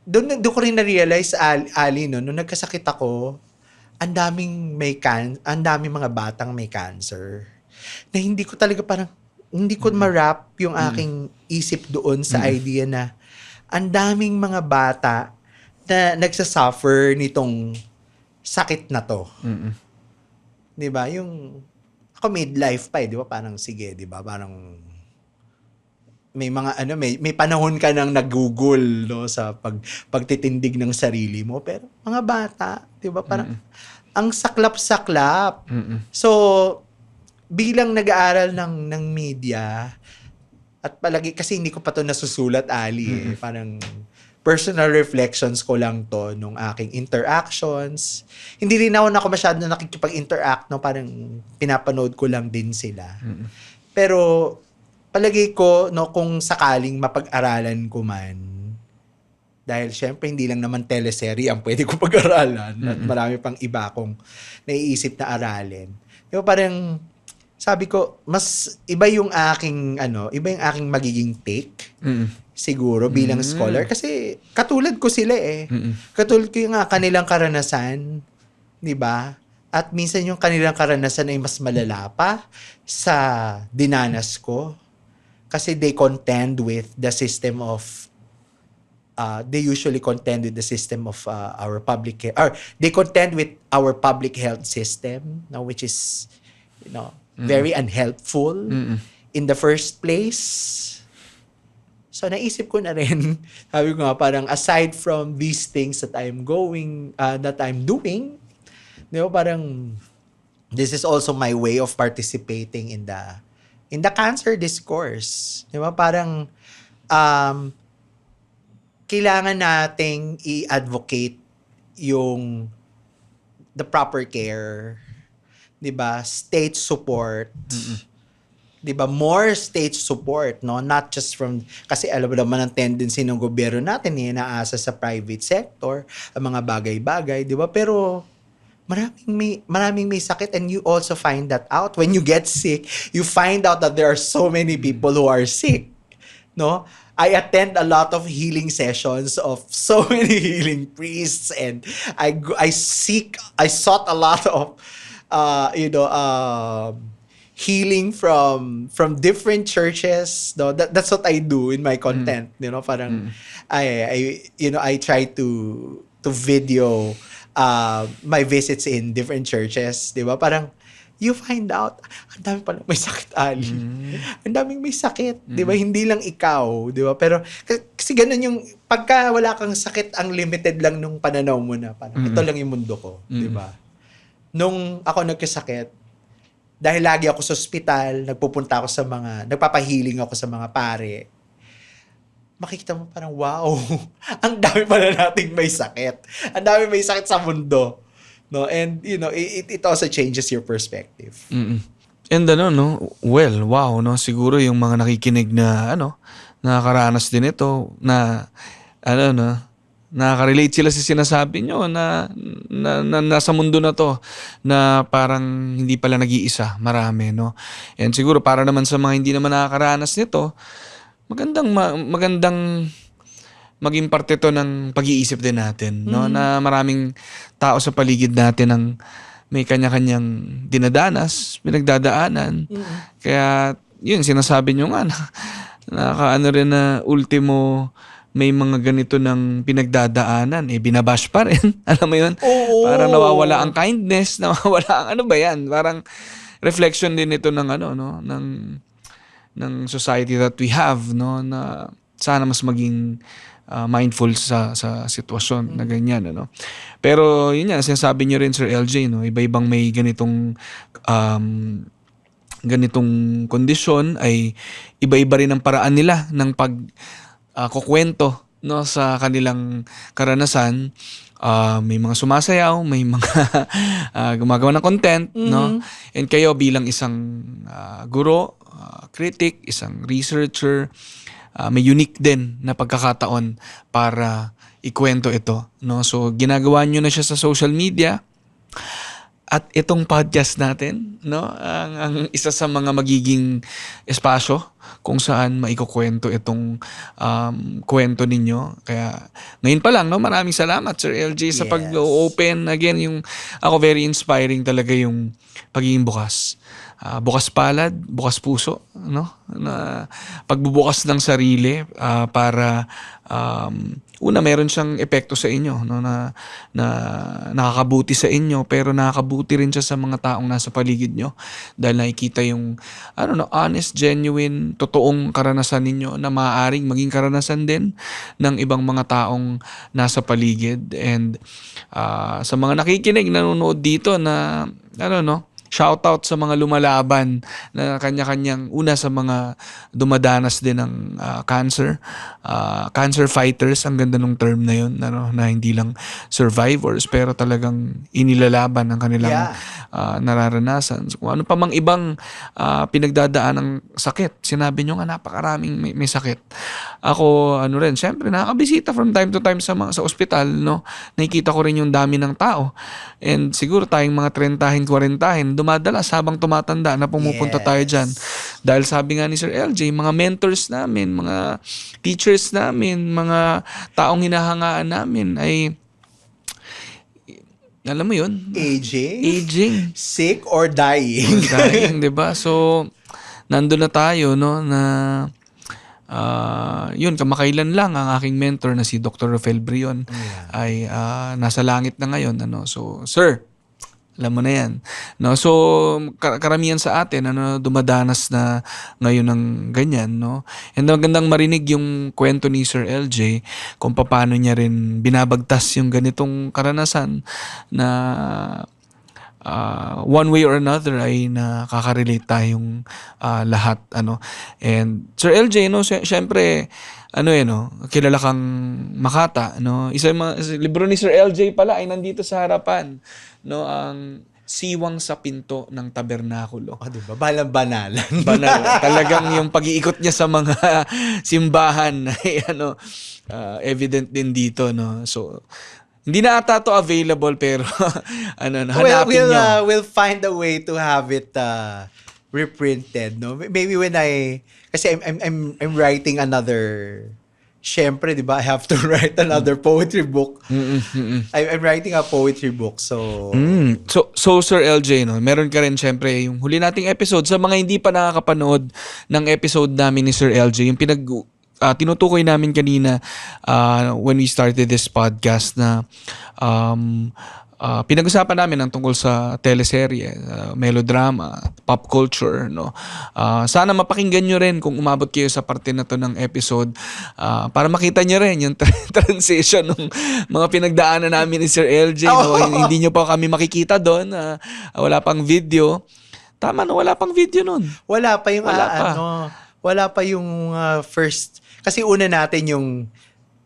doon ko rin na-realize, Ali, no, nung nagkasakit ako, ang daming mga batang may cancer. Na hindi ko talaga hindi ko ma-wrap yung aking isip doon sa idea na ang daming mga bata na nagsasuffer nitong sakit na to. 'Di ba? Yung ako midlife pa 'di ba? Parang sige, 'di ba? Parang may mga may panahon ka nang nag-google, no, sa pagtitindig ng sarili mo, pero mga bata, 'di ba? Parang ang saklap-saklap. So bilang nag-aaral ng media, at palagi, kasi hindi ko pa to nasusulat, Ali, parang personal reflections ko lang to nung aking interactions. Hindi rin ako masyado nakikipag-interact, no? Parang pinapanood ko lang din sila. Pero palagay ko, no, kung sakaling mapag-aralan ko man, dahil syempre hindi lang naman teleserye ang pwede ko pag-aralan at marami pang iba akong naiisip na aralin. Diba parang sabi ko, mas iba yung aking magiging take siguro bilang scholar kasi katulad ko sila eh. Katulad ko yung kanilang karanasan, 'di ba? At minsan yung kanilang karanasan ay mas malala pa sa dinanas ko kasi they contend with the system of they usually contend with the system of our public care, or they contend with our public health system, no, which is very unhelpful in the first place. So naisip ko na rin, sabi ko nga parang aside from these things that I'm doing, parang this is also my way of participating in the cancer discourse. Parang kailangan nating i-advocate yung the proper care, 'di ba? State support. 'Di ba? More state support, no? Not just from kasi alam mo naman ang tendency ng gobyerno natin inaasa sa private sector ang mga bagay-bagay, 'di ba? Pero maraming may sakit, and you also find that out when you get sick. You find out that there are so many people who are sick, no? I attend a lot of healing sessions of so many healing priests, and I sought a lot of healing from different churches. No, that's what I do in my content. Parang I try to video my visits in different churches, 'di ba? Parang you find out, ang dami palang may sakit, Ali. Ang daming may sakit, 'di ba? Hindi lang ikaw, 'di ba? Pero kasi ganun yung pagka wala kang sakit, ang limited lang nung pananaw mo na parang ito lang yung mundo ko, 'di ba? Nung ako nagkasakit, dahil lagi ako sa ospital, nagpapahiling ako sa mga pare. Makikita mo parang wow, ang dami pala nating may sakit. Ang dami may sakit sa mundo. No, and it also changes your perspective. And wow, no, siguro yung mga nakikinig na nakakaranas din ito na nakaka-relate sila sa sinasabi nyo na nasa mundo na to na parang hindi pala nag-iisa, marami, no. And siguro para naman sa mga hindi naman nakakaranas nito, magandang maging parte to ng pag-iisip din natin, no, na maraming tao sa paligid natin ang may kanya-kanyang dinadanas, pinagdadaanan. Kaya yun, sinasabi nyo nga nakakaano rin na ultimo may mga ganito ng pinagdadaanan, binabash pa rin. Alam mo yun? Oo. Parang nawawala ang kindness, nawawala ang ano ba yan? Parang reflection din ito ng ng society that we have, no, na sana mas maging mindful sa sitwasyon na ganyan, Pero yun yan, sinasabi niyo rin, Sir LJ, no, iba-ibang may ganitong kondisyon, ay iba-iba rin ang paraan nila ng kukwento, no, sa kanilang karanasan. May mga sumasayaw, may mga gumagawa ng content, no? And kayo bilang isang guro, critic, isang researcher, may unique din na pagkakataon para ikwento ito, no? So ginagawa niyo na siya sa social media, at itong podcast natin, no, ang isa sa mga magiging espasyo kung saan maikukwento itong kwento ninyo. Kaya ngayon pa lang, no, maraming salamat, Sir LJ, sa pag-open. Again, yung ako, very inspiring talaga yung pagiging bukas. Bukas palad, bukas puso, no? Na pagbubukas ng sarili para una, meron siyang epekto sa inyo, no, na nakakabuti sa inyo, pero nakakabuti rin siya sa mga taong nasa paligid nyo dahil nakikita yung honest, genuine, totoong karanasan ninyo na maaaring maging karanasan din ng ibang mga taong nasa paligid. And sa mga nakikinig, nanonood dito na shoutout sa mga lumalaban na kanya-kanyang una sa mga dumadanas din ng cancer. Cancer fighters, ang ganda ng term na yun, ano, na hindi lang survivors pero talagang inilalaban ang kanilang nararanasan. So, kung ano pa mang ibang pinagdadaan ng sakit. Sinabi nyo nga napakaraming may sakit. Ako, ano rin, syempre nakakabisita from time to time sa ospital, no? Nakikita ko rin yung dami ng tao. And siguro tayong mga 30-40, dumadalas habang tumatanda na pumupunta tayo dyan. Dahil sabi nga ni Sir LJ, mga mentors namin, mga teachers namin, mga taong hinahangaan namin ay, alam mo yun? Aging. Sick or dying. Diba? So, nandun na tayo, no, na yun, kamakailan lang ang aking mentor na si Dr. Rafael Brion ay nasa langit na ngayon, ano. So, sir, alam mo na yan, no. So, karamihan sa atin, ano, dumadanas na ngayon ng ganyan, no. And magandang marinig yung kwento ni Sir LJ kung paano niya rin binabagtas yung ganitong karanasan na one way or another ay nakaka-relate tayong lahat, ano. And Sir LJ, no, syempre, ano no, kilala kang Makata, no. Isa libro ni Sir LJ pala ay nandito sa harapan, no, ang Siwang sa Pinto ng Tabernakulo. Diba? Banalan. Banal. Talagang yung pag-iikot niya sa mga simbahan ay ano, evident din dito, no. So, hindi na ata to available pero ano, hanapin nyo. We'll find a way to have it reprinted, no? Maybe when kasi I'm writing another, syempre, di ba? I have to write another poetry book. I'm writing a poetry book, so So Sir LJ, no, meron ka rin syempre yung huli nating episode sa mga hindi pa nakakapanood ng episode namin ni Sir LJ, yung tinutukoy namin kanina when we started this podcast na pinag-usapan namin ang tungkol sa teleserye, melodrama, pop culture, no. Sana mapakinggan nyo rin kung umabot kayo sa parte na to ng episode para makita nyo rin yung transition ng mga pinagdaanan namin ni Sir LJ, no. Hindi nyo pa kami makikita doon, wala pang video. Tama, no, wala pang video nun. Wala pa yung first, kasi una natin yung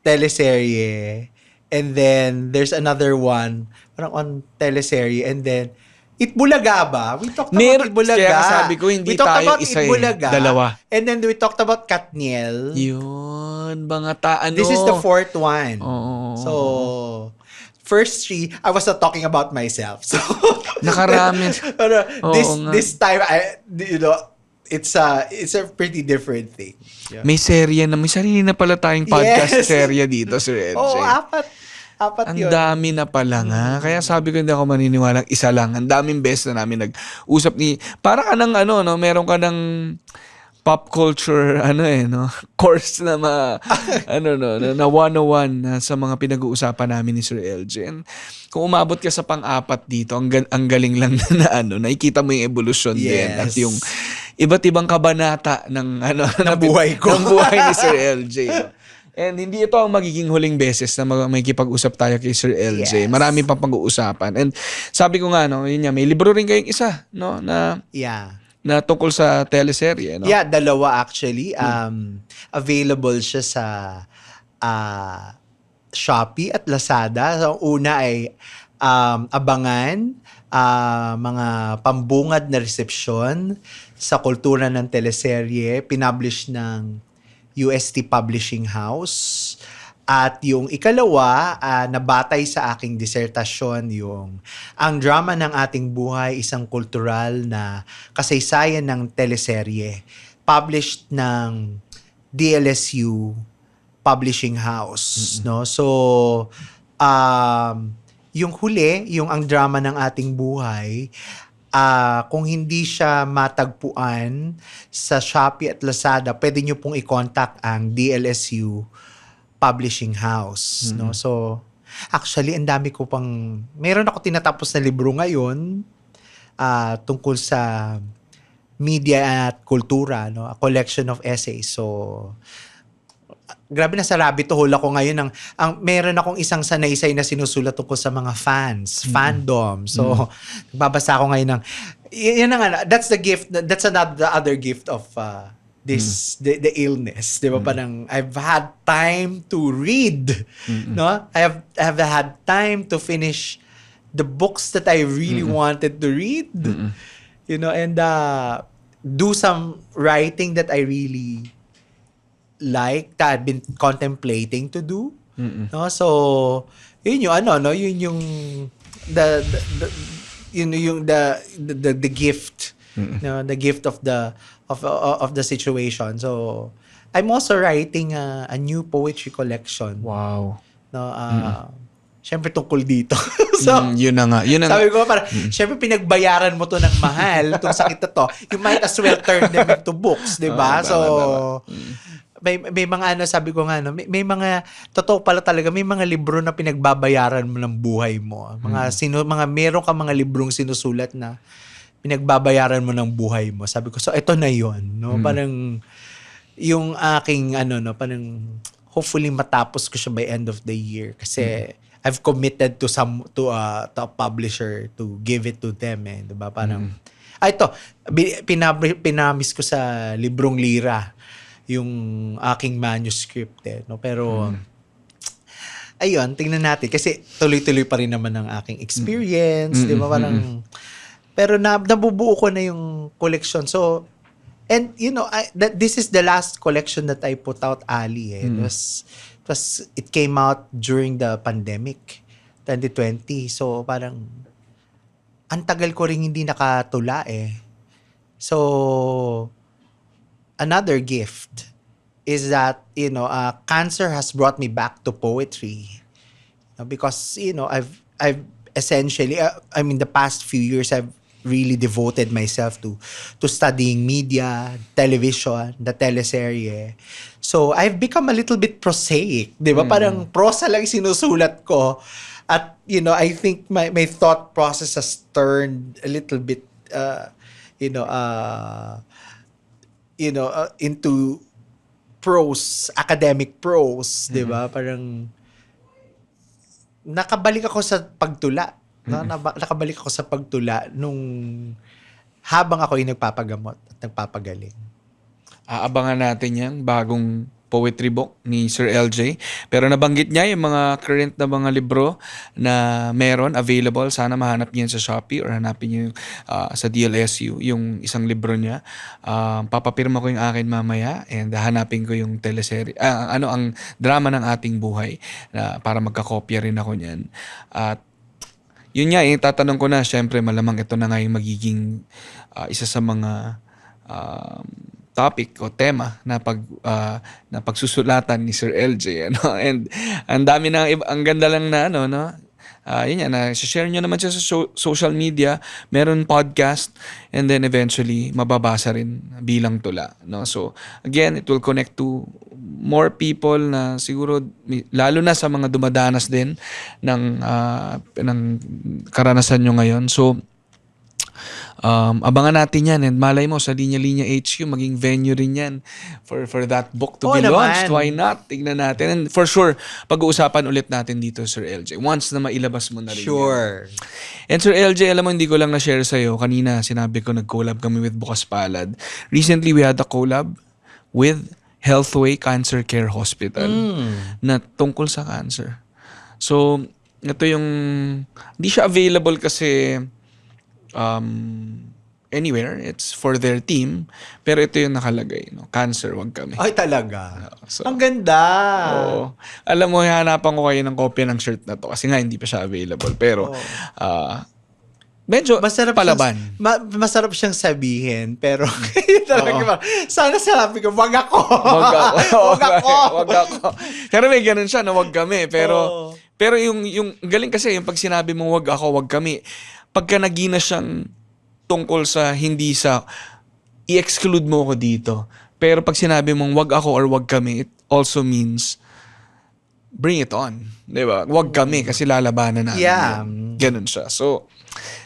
teleserye, and then there's another one parang on teleserye, and then Itbulaga ba? We talked about Itbulaga. Kaya sabi ko, hindi tayo isa dalawa. And then we talked about Katniel. Yun, This is the fourth one. Oh. So, first three, I was not talking about myself. So, nakarami. This time, it's a pretty different thing. Yeah. May serye na, may sarili na pala tayong podcast serye dito, Sir LJ. Apat ang yun. Dami na pala nga. Kaya sabi ko hindi ako maniniwalang isa lang. Ang daming beses na namin nag-usap para ka ng no, meron ka ng pop culture course na na 101 sa mga pinag-uusapan namin ni Sir LJ. And kung umabot ka sa pang-apat dito, ang galing lang nakikita mo yung evolution din at yung iba't ibang kabanata ng buhay ko. ng buhay ni Sir LJ. And hindi ito ang magiging huling beses na may kipag-usap tayo kay Sir LJ. Yes. Marami pang pag-uusapan. And sabi ko nga, yun nga, may libro rin kayong isa, na tungkol sa teleserye, no? Yeah, dalawa actually. Available siya sa Shopee at Lazada. So, una ay abangan mga pambungad na resepsyon sa kultura ng teleserye, pinublish ng UST Publishing House. At yung ikalawa, nabatay sa aking disertasyon, ang drama ng ating buhay, isang kultural na kasaysayan ng teleserye, published ng DLSU Publishing House. No? So, yung huli, yung ang drama ng ating buhay, kung hindi siya matagpuan sa Shopee at Lazada, pwede nyo pong i-contact ang DLSU Publishing House. No? So, actually, ang dami ko meron ako tinatapos na libro ngayon tungkol sa media at kultura, no? A collection of essays. So, grabe na sa rabbit hole ako ngayon. Meron akong isang sanaysay na sinusulat tungkol sa mga fans, fandom. So, nagbabasa ako ngayon ng, yun na nga, that's the gift, that's the other gift of the illness. Di ba? Parang, I've had time to read. No? I have had time to finish the books that I really wanted to read. You know, and do some writing that I really like, that I've been contemplating to do. No? So, yun yung yun yung the gift. No, the gift of the situation. So, I'm also writing a new poetry collection. Wow. No, syempre tungkol dito. So, Yun na nga. sabi ko parang, syempre pinagbayaran mo to ng mahal, itong sakit na to. You might as well turn them into books, di ba? So, may mga sabi ko nga, may mga, totoo pala talaga, may mga libro na pinagbabayaran mo ng buhay mo. Meron ka mga librong sinusulat na pinagbabayaran mo ng buhay mo. Sabi ko, so ito na yon, no? Parang, yung aking, parang, hopefully matapos ko siya by end of the year. Kasi, I've committed to a publisher to give it to them, diba? Parang, ito, pinamis ko sa Librong Lira yung aking manuscript, no? Pero, ayun, tingnan natin. Kasi tuloy-tuloy pa rin naman ang aking experience, di ba? Parang, pero nabubuo ko na yung collection. So, and this is the last collection that I put out, Ali. It came out during the pandemic, 2020. So, parang, ang tagal ko rin hindi nakatula So, another gift is that, cancer has brought me back to poetry. Because, I've essentially, the past few years, I've really devoted myself to studying media, television, the teleserye. So, I've become a little bit prosaic. Di ba? Parang prosa lang sinusulat ko. At, I think my thought process has turned a little bit, into prose, academic prose, 'di ba? Parang nakabalik ako sa pagtula. Nakabalik ako sa pagtula nung habang ako ay nagpapagamot at nagpapagaling. Aabangan natin 'yang bagong poetry book ni Sir LJ. Pero nabanggit niya yung mga current na mga libro na meron, available. Sana mahanap niya sa Shopee or hanapin niyo sa DLSU yung isang libro niya. Papapirma ko yung akin mamaya and hanapin ko yung teleserye. Ang drama ng ating buhay para magkakopya rin ako niyan. At yun nga, tatanong ko na, syempre malamang ito na nga yung magiging isa sa mga topic o tema na pagsusulatan ni Sir LJ, and ang dami ang ganda lang na yun yan, share nyo naman siya sa social media, meron podcast, and then eventually mababasa rin bilang tula, so again, it will connect to more people na siguro lalo na sa mga dumadanas din ng karanasan nyo ngayon. So abangan natin yan, and malay mo sa Linya Linya HQ maging venue rin yan for that book to be launched. Why not? Tignan natin, and for sure pag-uusapan ulit natin dito, Sir LJ, once na mailabas mo na rin sure yan. And Sir LJ, alam mo, hindi ko lang na-share sa'yo kanina, sinabi ko nag-collab kami with Bukas Palad. Recently we had a collab with Healthway Cancer Care Hospital na tungkol sa cancer. So ito yung hindi siya available kasi anywhere, it's for their team, pero ito yung nakalagay, cancer, wag kami. Ay, talaga? So, ang ganda! Oo. Alam mo, hanapan ko kayo ng kopya ng shirt na to kasi nga hindi pa siya available, pero medyo masarap palaban. Masarap siyang sabihin, pero talaga sana sabi ko, wag ako. Wag ako. Pero may ganun siya na wag kami, pero yung galing kasi yung pag sinabi mong wag ako, wag kami, pagka nagina siyang tungkol sa hindi sa i-exclude mo ko dito. Pero pag sinabi mong wag ako or wag kami, it also means bring it on. Diba? Wag kami kasi lalabanan natin. Yeah. Ganun siya. So,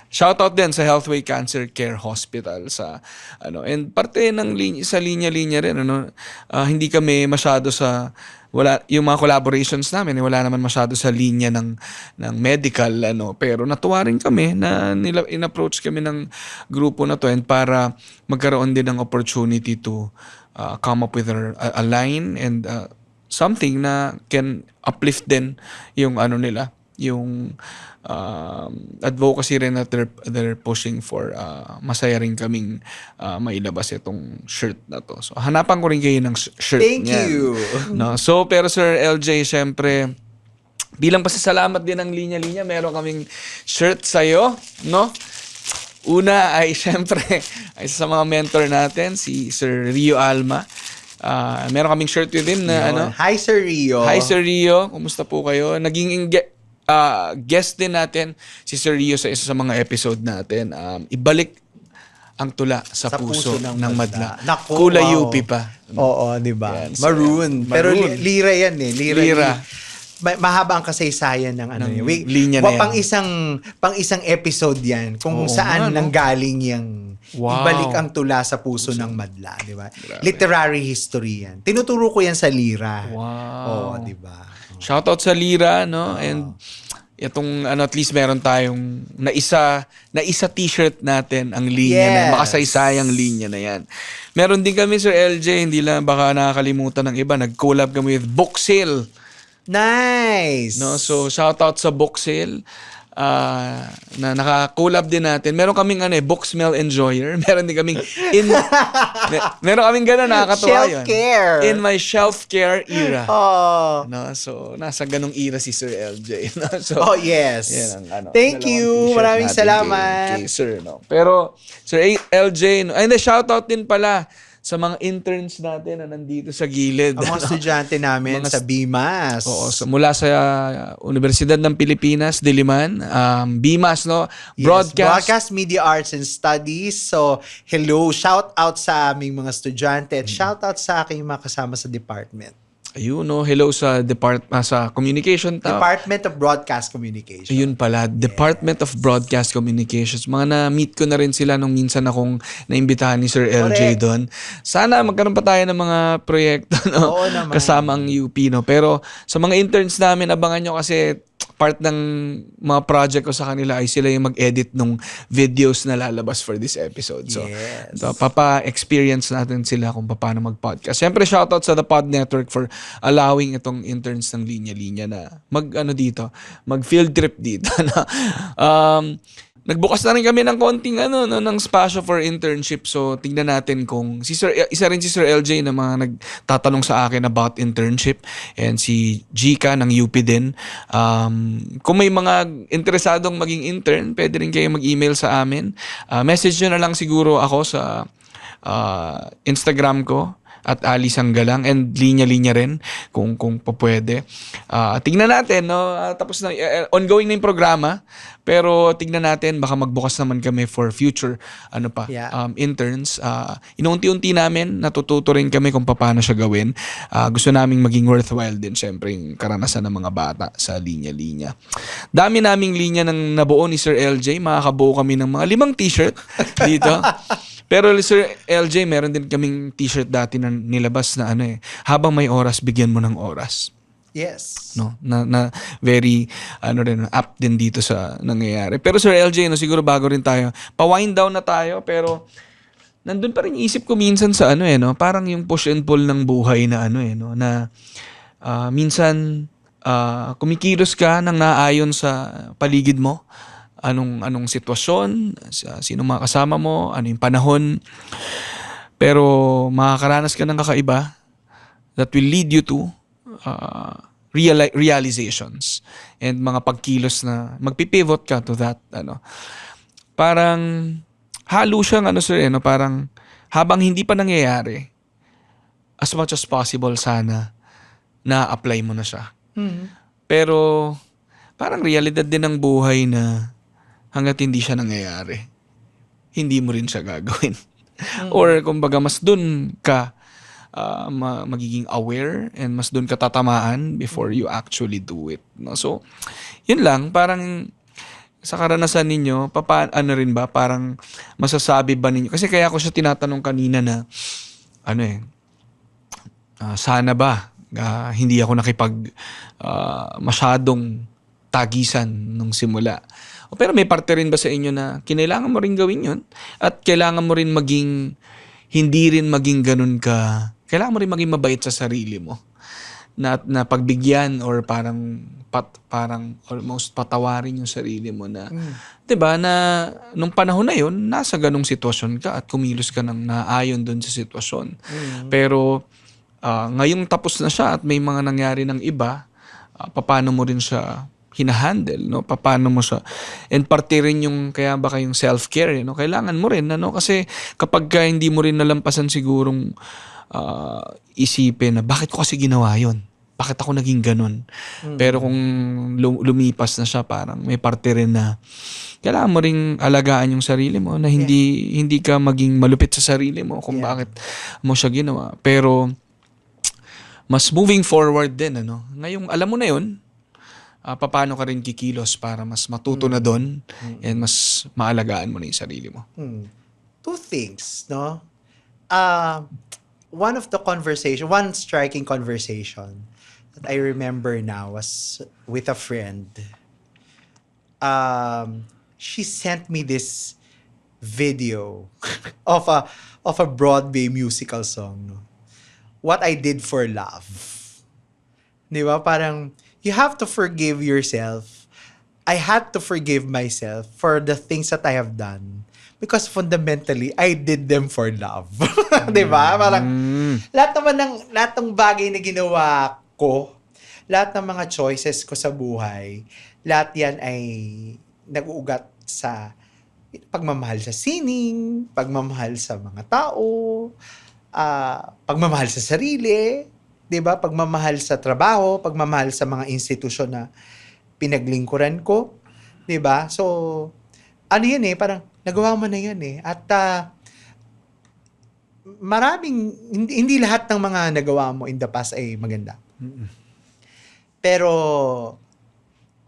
shoutout din sa Healthway Cancer Care Hospital and parte ng sa linya-linya rin, hindi kami masyado sa wala yung mga collaborations namin wala naman masyado sa linya ng medical pero natuwa rin kami na in-approach kami ng grupo na to and para magkaroon din ng opportunity to come up with a line and something na can uplift din yung nila yung advocacy rin na they're pushing for. Masaya rin kaming mailabas itong shirt na to. So hanapan ko rin kayo ng shirt Thank niyan. you. No? So pero Sir LJ, syempre bilang pasasalamat din ng linya-linya, meron kaming shirt sa'yo, no? Una ay syempre ay sa mga mentor natin si Sir Rio Alma. Meron kaming shirt with him na Hi, Sir Rio. Hi Sir Rio, kumusta po kayo? Naging guest din natin si Sir Rio sa isa sa mga episode natin. Ibalik ang tula sa puso ng madla. Naku, Kulay wow. UP pa. Oo, di ba? Yan, so Maroon. yan. Pero Maroon. lira yan eh. Lira. Mahaba ang kasaysayan ng Ng yun. linya na yan. Pang isang episode yan kung Oo saan nga, no? nanggaling yung Wow. ibalik ang tula sa puso ng madla, di ba? Literary history yan. Tinuturo ko yan sa lira. Wow. Oo, di ba? Shoutout sa Lira, no? And itong at least meron tayong naisa t-shirt natin ang linya na Yes. makasaysayang linya na yan. Meron din kami Sir LJ, hindi lang baka nakakalimutan ng iba, nag-collab kami with Book Sale. Nice! No, so shoutout sa Book Sale. Na naka-collab din natin. Meron kaming book smell enjoyer. Meron din kaming meron kaming gano'n, nakakatuwa yun. Self-care. In my self-care era. Oh. No, so nasa ganong era si Sir LJ. No? So, Oh, yes. yan ang Thank dalawang you. t-shirt Maraming natin salamat. kay Sir, no. Pero Sir LJ, no. And shoutout din pala sa mga interns natin na nandito sa gilid. Ang mga estudyante namin sa BIMAS. Oo, so mula sa Universidad ng Pilipinas, Diliman, BIMAS, no? Yes, Broadcast Media Arts and Studies. So, hello. Shout out sa aming mga estudyante at shout out sa aking mga kasama sa department. Ayun, no? Hello sa sa communication. Department of Broadcast Communication. Ayun pala, Department of Broadcast Communications. Mga na-meet ko na rin sila nung minsan akong naimbitahan ni Sir LJ Correct. doon. Sana magkaroon pa tayo ng mga proyekto, no? Oo naman. Kasama ang UP, no? Pero sa mga interns namin, abangan nyo kasi part ng mga project ko sa kanila ay sila yung mag-edit ng videos na lalabas for this episode. So, Yes. papa-experience natin sila kung paano mag-podcast. Siyempre, shoutout sa The Pod Network for allowing itong interns ng linya-linya na mag-field trip dito. Nagbukas na rin kami ng konting ng spasyo for internship. So, tignan natin kung isa rin si Sir LJ na mga nagtatanong sa akin about internship and si Gika ng UP din. Kung may mga interesadong maging intern, pwede rin kayo mag-email sa amin. Message nyo na lang siguro ako sa Instagram ko at Ali Sanggalang and linya-linya rin kung pwede. Tingnan natin, no? Tapos na ongoing na yung programa, pero tingnan natin baka magbukas naman kami for future interns. Inuunti-unti namin natututo rin kami kung paano siya gawin. Gusto naming maging worthwhile din syempre yung karanasan ng mga bata sa linya-linya. Dami naming linya ng nabuo ni Sir LJ, makakabuo kami ng mga 5 t-shirt dito. Pero Sir LJ, meron din kaming t-shirt dati na nilabas na habang may oras, bigyan mo ng oras. Yes. No, na very apt din dito sa nangyayari. Pero Sir LJ, siguro bago rin tayo, pa-wind down na tayo, pero nandun pa rin isip ko minsan sa parang yung push and pull ng buhay na na minsan kumikilos ka nang naayon sa paligid mo. Anong sitwasyon, sino mga kasama mo, ano yung panahon. Pero makakaranas ka ng kakaiba that will lead you to realizations and mga pagkilos na magpipivot ka to that. Parang halo siyang sir, parang habang hindi pa nangyayari, as much as possible sana na-apply mo na siya. Pero parang realidad din ng buhay na hanggat hindi siya nangyayari, hindi mo rin siya gagawin. Or kumbaga mas dun ka magiging aware and mas dun ka tatamaan before you actually do it. No? So, yun lang. Parang sa karanasan ninyo, rin ba? Parang masasabi ba ninyo? Kasi kaya ko siya tinatanong kanina na sana ba Hindi ako masyadong tagisan nung simula. Pero may parte rin ba sa inyo na kinailangan mo rin gawin yun? At kailangan mo rin hindi rin maging ganun ka, kailangan mo rin maging mabait sa sarili mo. Na pagbigyan or parang almost patawarin yung sarili mo na, 'di ba, na nung panahon na yun, nasa ganung sitwasyon ka at kumilos ka ng naayon doon sa sitwasyon. Pero ngayong tapos na siya at may mga nangyari ng iba, paano mo rin siya hinahandle, no? Paano mo siya, and parte rin yung kaya ba kayong self-care, no? Kailangan mo rin, ano? Kasi kapag hindi mo rin nalampasan sigurong isipin na bakit ko kasi ginawa yun? Bakit ako naging ganun? Pero kung lumipas na siya, parang may parte rin na kailangan mo ring alagaan yung sarili mo na hindi ka maging malupit sa sarili mo kung bakit mo siya ginawa. Pero mas moving forward din, ano? Ngayong alam mo na yun, paano ka rin kikilos para mas matuto na doon and mas maalagaan mo na yung sarili mo. Two things, no? One striking conversation that I remember now was with a friend. She sent me this video of a Broadway musical song, no? What I Did for Love. Di ba? Parang, you have to forgive yourself. I had to forgive myself for the things that I have done. Because fundamentally, I did them for love. Di ba? Parang, lahat ng bagay na ginawa ko, lahat ng mga choices ko sa buhay, lahat yan ay nag-uugat sa pagmamahal sa sining, pagmamahal sa mga tao, pagmamahal sa sarili, 'di ba? Pagmamahal sa trabaho, pagmamahal sa mga institusyon na pinaglingkuran ko, 'di ba? So ano 'yun parang nagawa mo na 'yun at maraming hindi lahat ng mga nagawa mo in the past ay maganda. Pero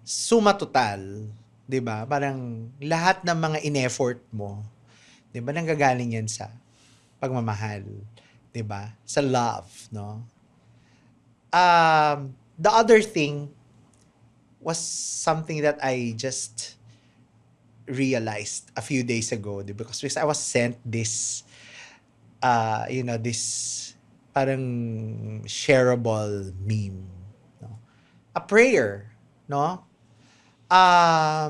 suma total, 'di ba? Parang lahat ng mga in-effort mo, 'di ba? Nanggagaling 'yan sa pagmamahal, 'di ba? Sa love, no? The other thing was something that I just realized a few days ago, because I was sent this this parang shareable meme, no? A prayer, no? A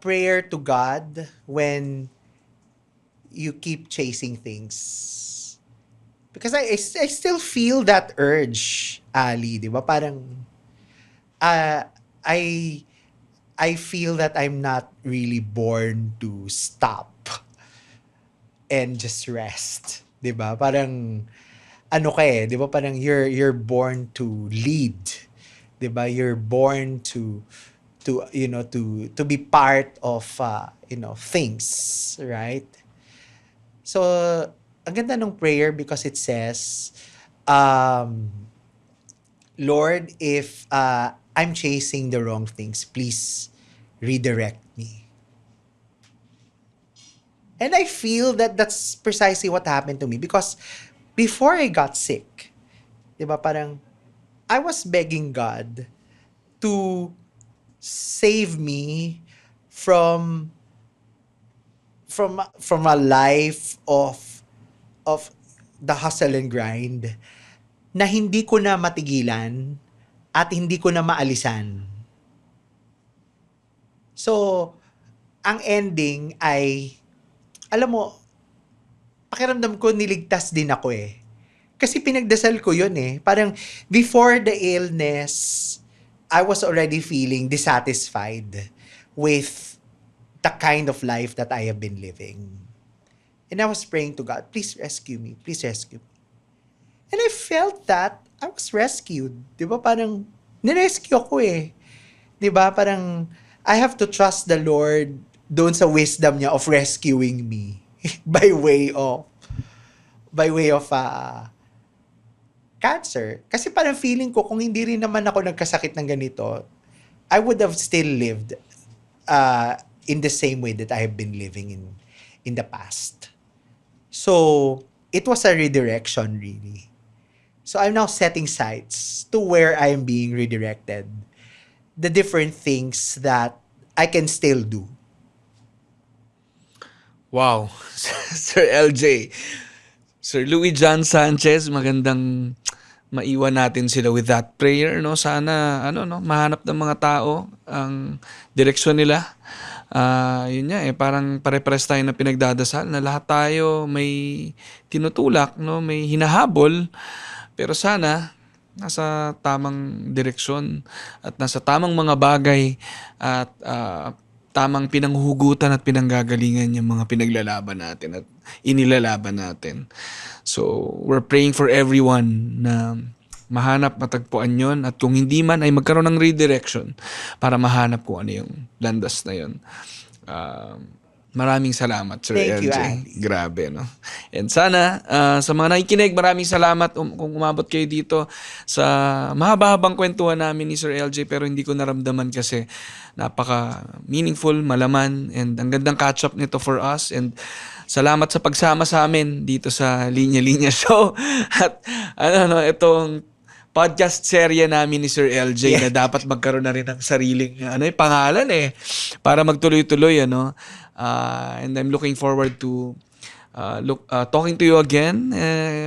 prayer to God when you keep chasing things. Because I still feel that urge, Ali, di ba? Parang, I feel that I'm not really born to stop and just rest. Di ba? Parang, di ba? Parang you're born to lead. Di ba? You're born to be part of, things, right? So, ang ganda ng prayer because it says, Lord, if I'm chasing the wrong things, please redirect me. And I feel that that's precisely what happened to me because before I got sick, di ba, parang I was begging God to save me from a life of the hustle and grind na hindi ko na matigilan at hindi ko na maalisan. So, ang ending ay, alam mo, pakiramdam ko niligtas din ako Kasi pinagdasal ko yun Parang before the illness, I was already feeling dissatisfied with the kind of life that I have been living. And I was praying to God, please rescue me. Please rescue me. And I felt that I was rescued. Di ba? Parang, nirescue ako Di ba? Parang, I have to trust the Lord doon sa wisdom niya of rescuing me by way of cancer. Kasi parang feeling ko, kung hindi rin naman ako nagkasakit ng ganito, I would have still lived in the same way that I have been living in the past. So, it was a redirection really. So I'm now setting sights to where I am being redirected. The different things that I can still do. Wow. Sir LJ. Sir Louis John Sanchez, magandang maiwan natin sila with that prayer, no? Sana mahanap ng mga tao ang direksyon nila. Yun nga parang pare-pares tayo na pinagdadasal na lahat tayo may tinutulak, no? May hinahabol, pero sana nasa tamang direksyon at nasa tamang mga bagay at tamang pinanghugutan at pinanggagalingan yung mga pinaglalaban natin at inilalaban natin. So, we're praying for everyone na mahanap, matagpuan yon, at kung hindi man ay magkaroon ng redirection para mahanap kung ano yung landas na yon. Maraming salamat, Sir Thank you, LJ. Andy. Grabe, no? And sana, sa mga nakikinig, maraming salamat kung umabot kayo dito sa mahaba-habang kwentuhan namin ni Sir LJ, pero hindi ko naramdaman kasi napaka meaningful, malaman, and ang gandang catch-up nito for us. And salamat sa pagsama sa amin dito sa Linya Linya Show. At itong podcast serye namin ni Sir LJ na dapat magkaroon na rin ng sariling pangalan para magtuloy-tuloy, and I'm looking forward to talking to you again.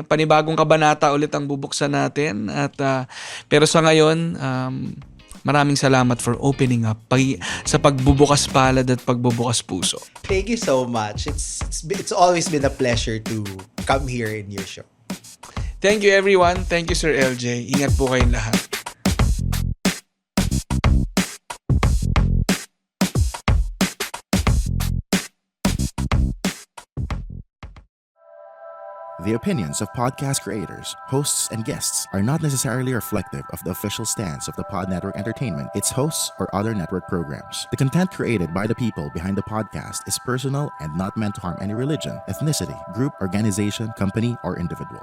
Panibagong kabanata ulit ang bubuksan natin, at pero sa ngayon, maraming salamat for opening up sa pagbubukas palad at pagbubukas puso. Thank you so much. It's always been a pleasure to come here in your show. Thank you, everyone. Thank you, Sir LJ. Ingat po kayong lahat. The opinions of podcast creators, hosts, and guests are not necessarily reflective of the official stance of the Pod Network Entertainment, its hosts, or other network programs. The content created by the people behind the podcast is personal and not meant to harm any religion, ethnicity, group, organization, company, or individual.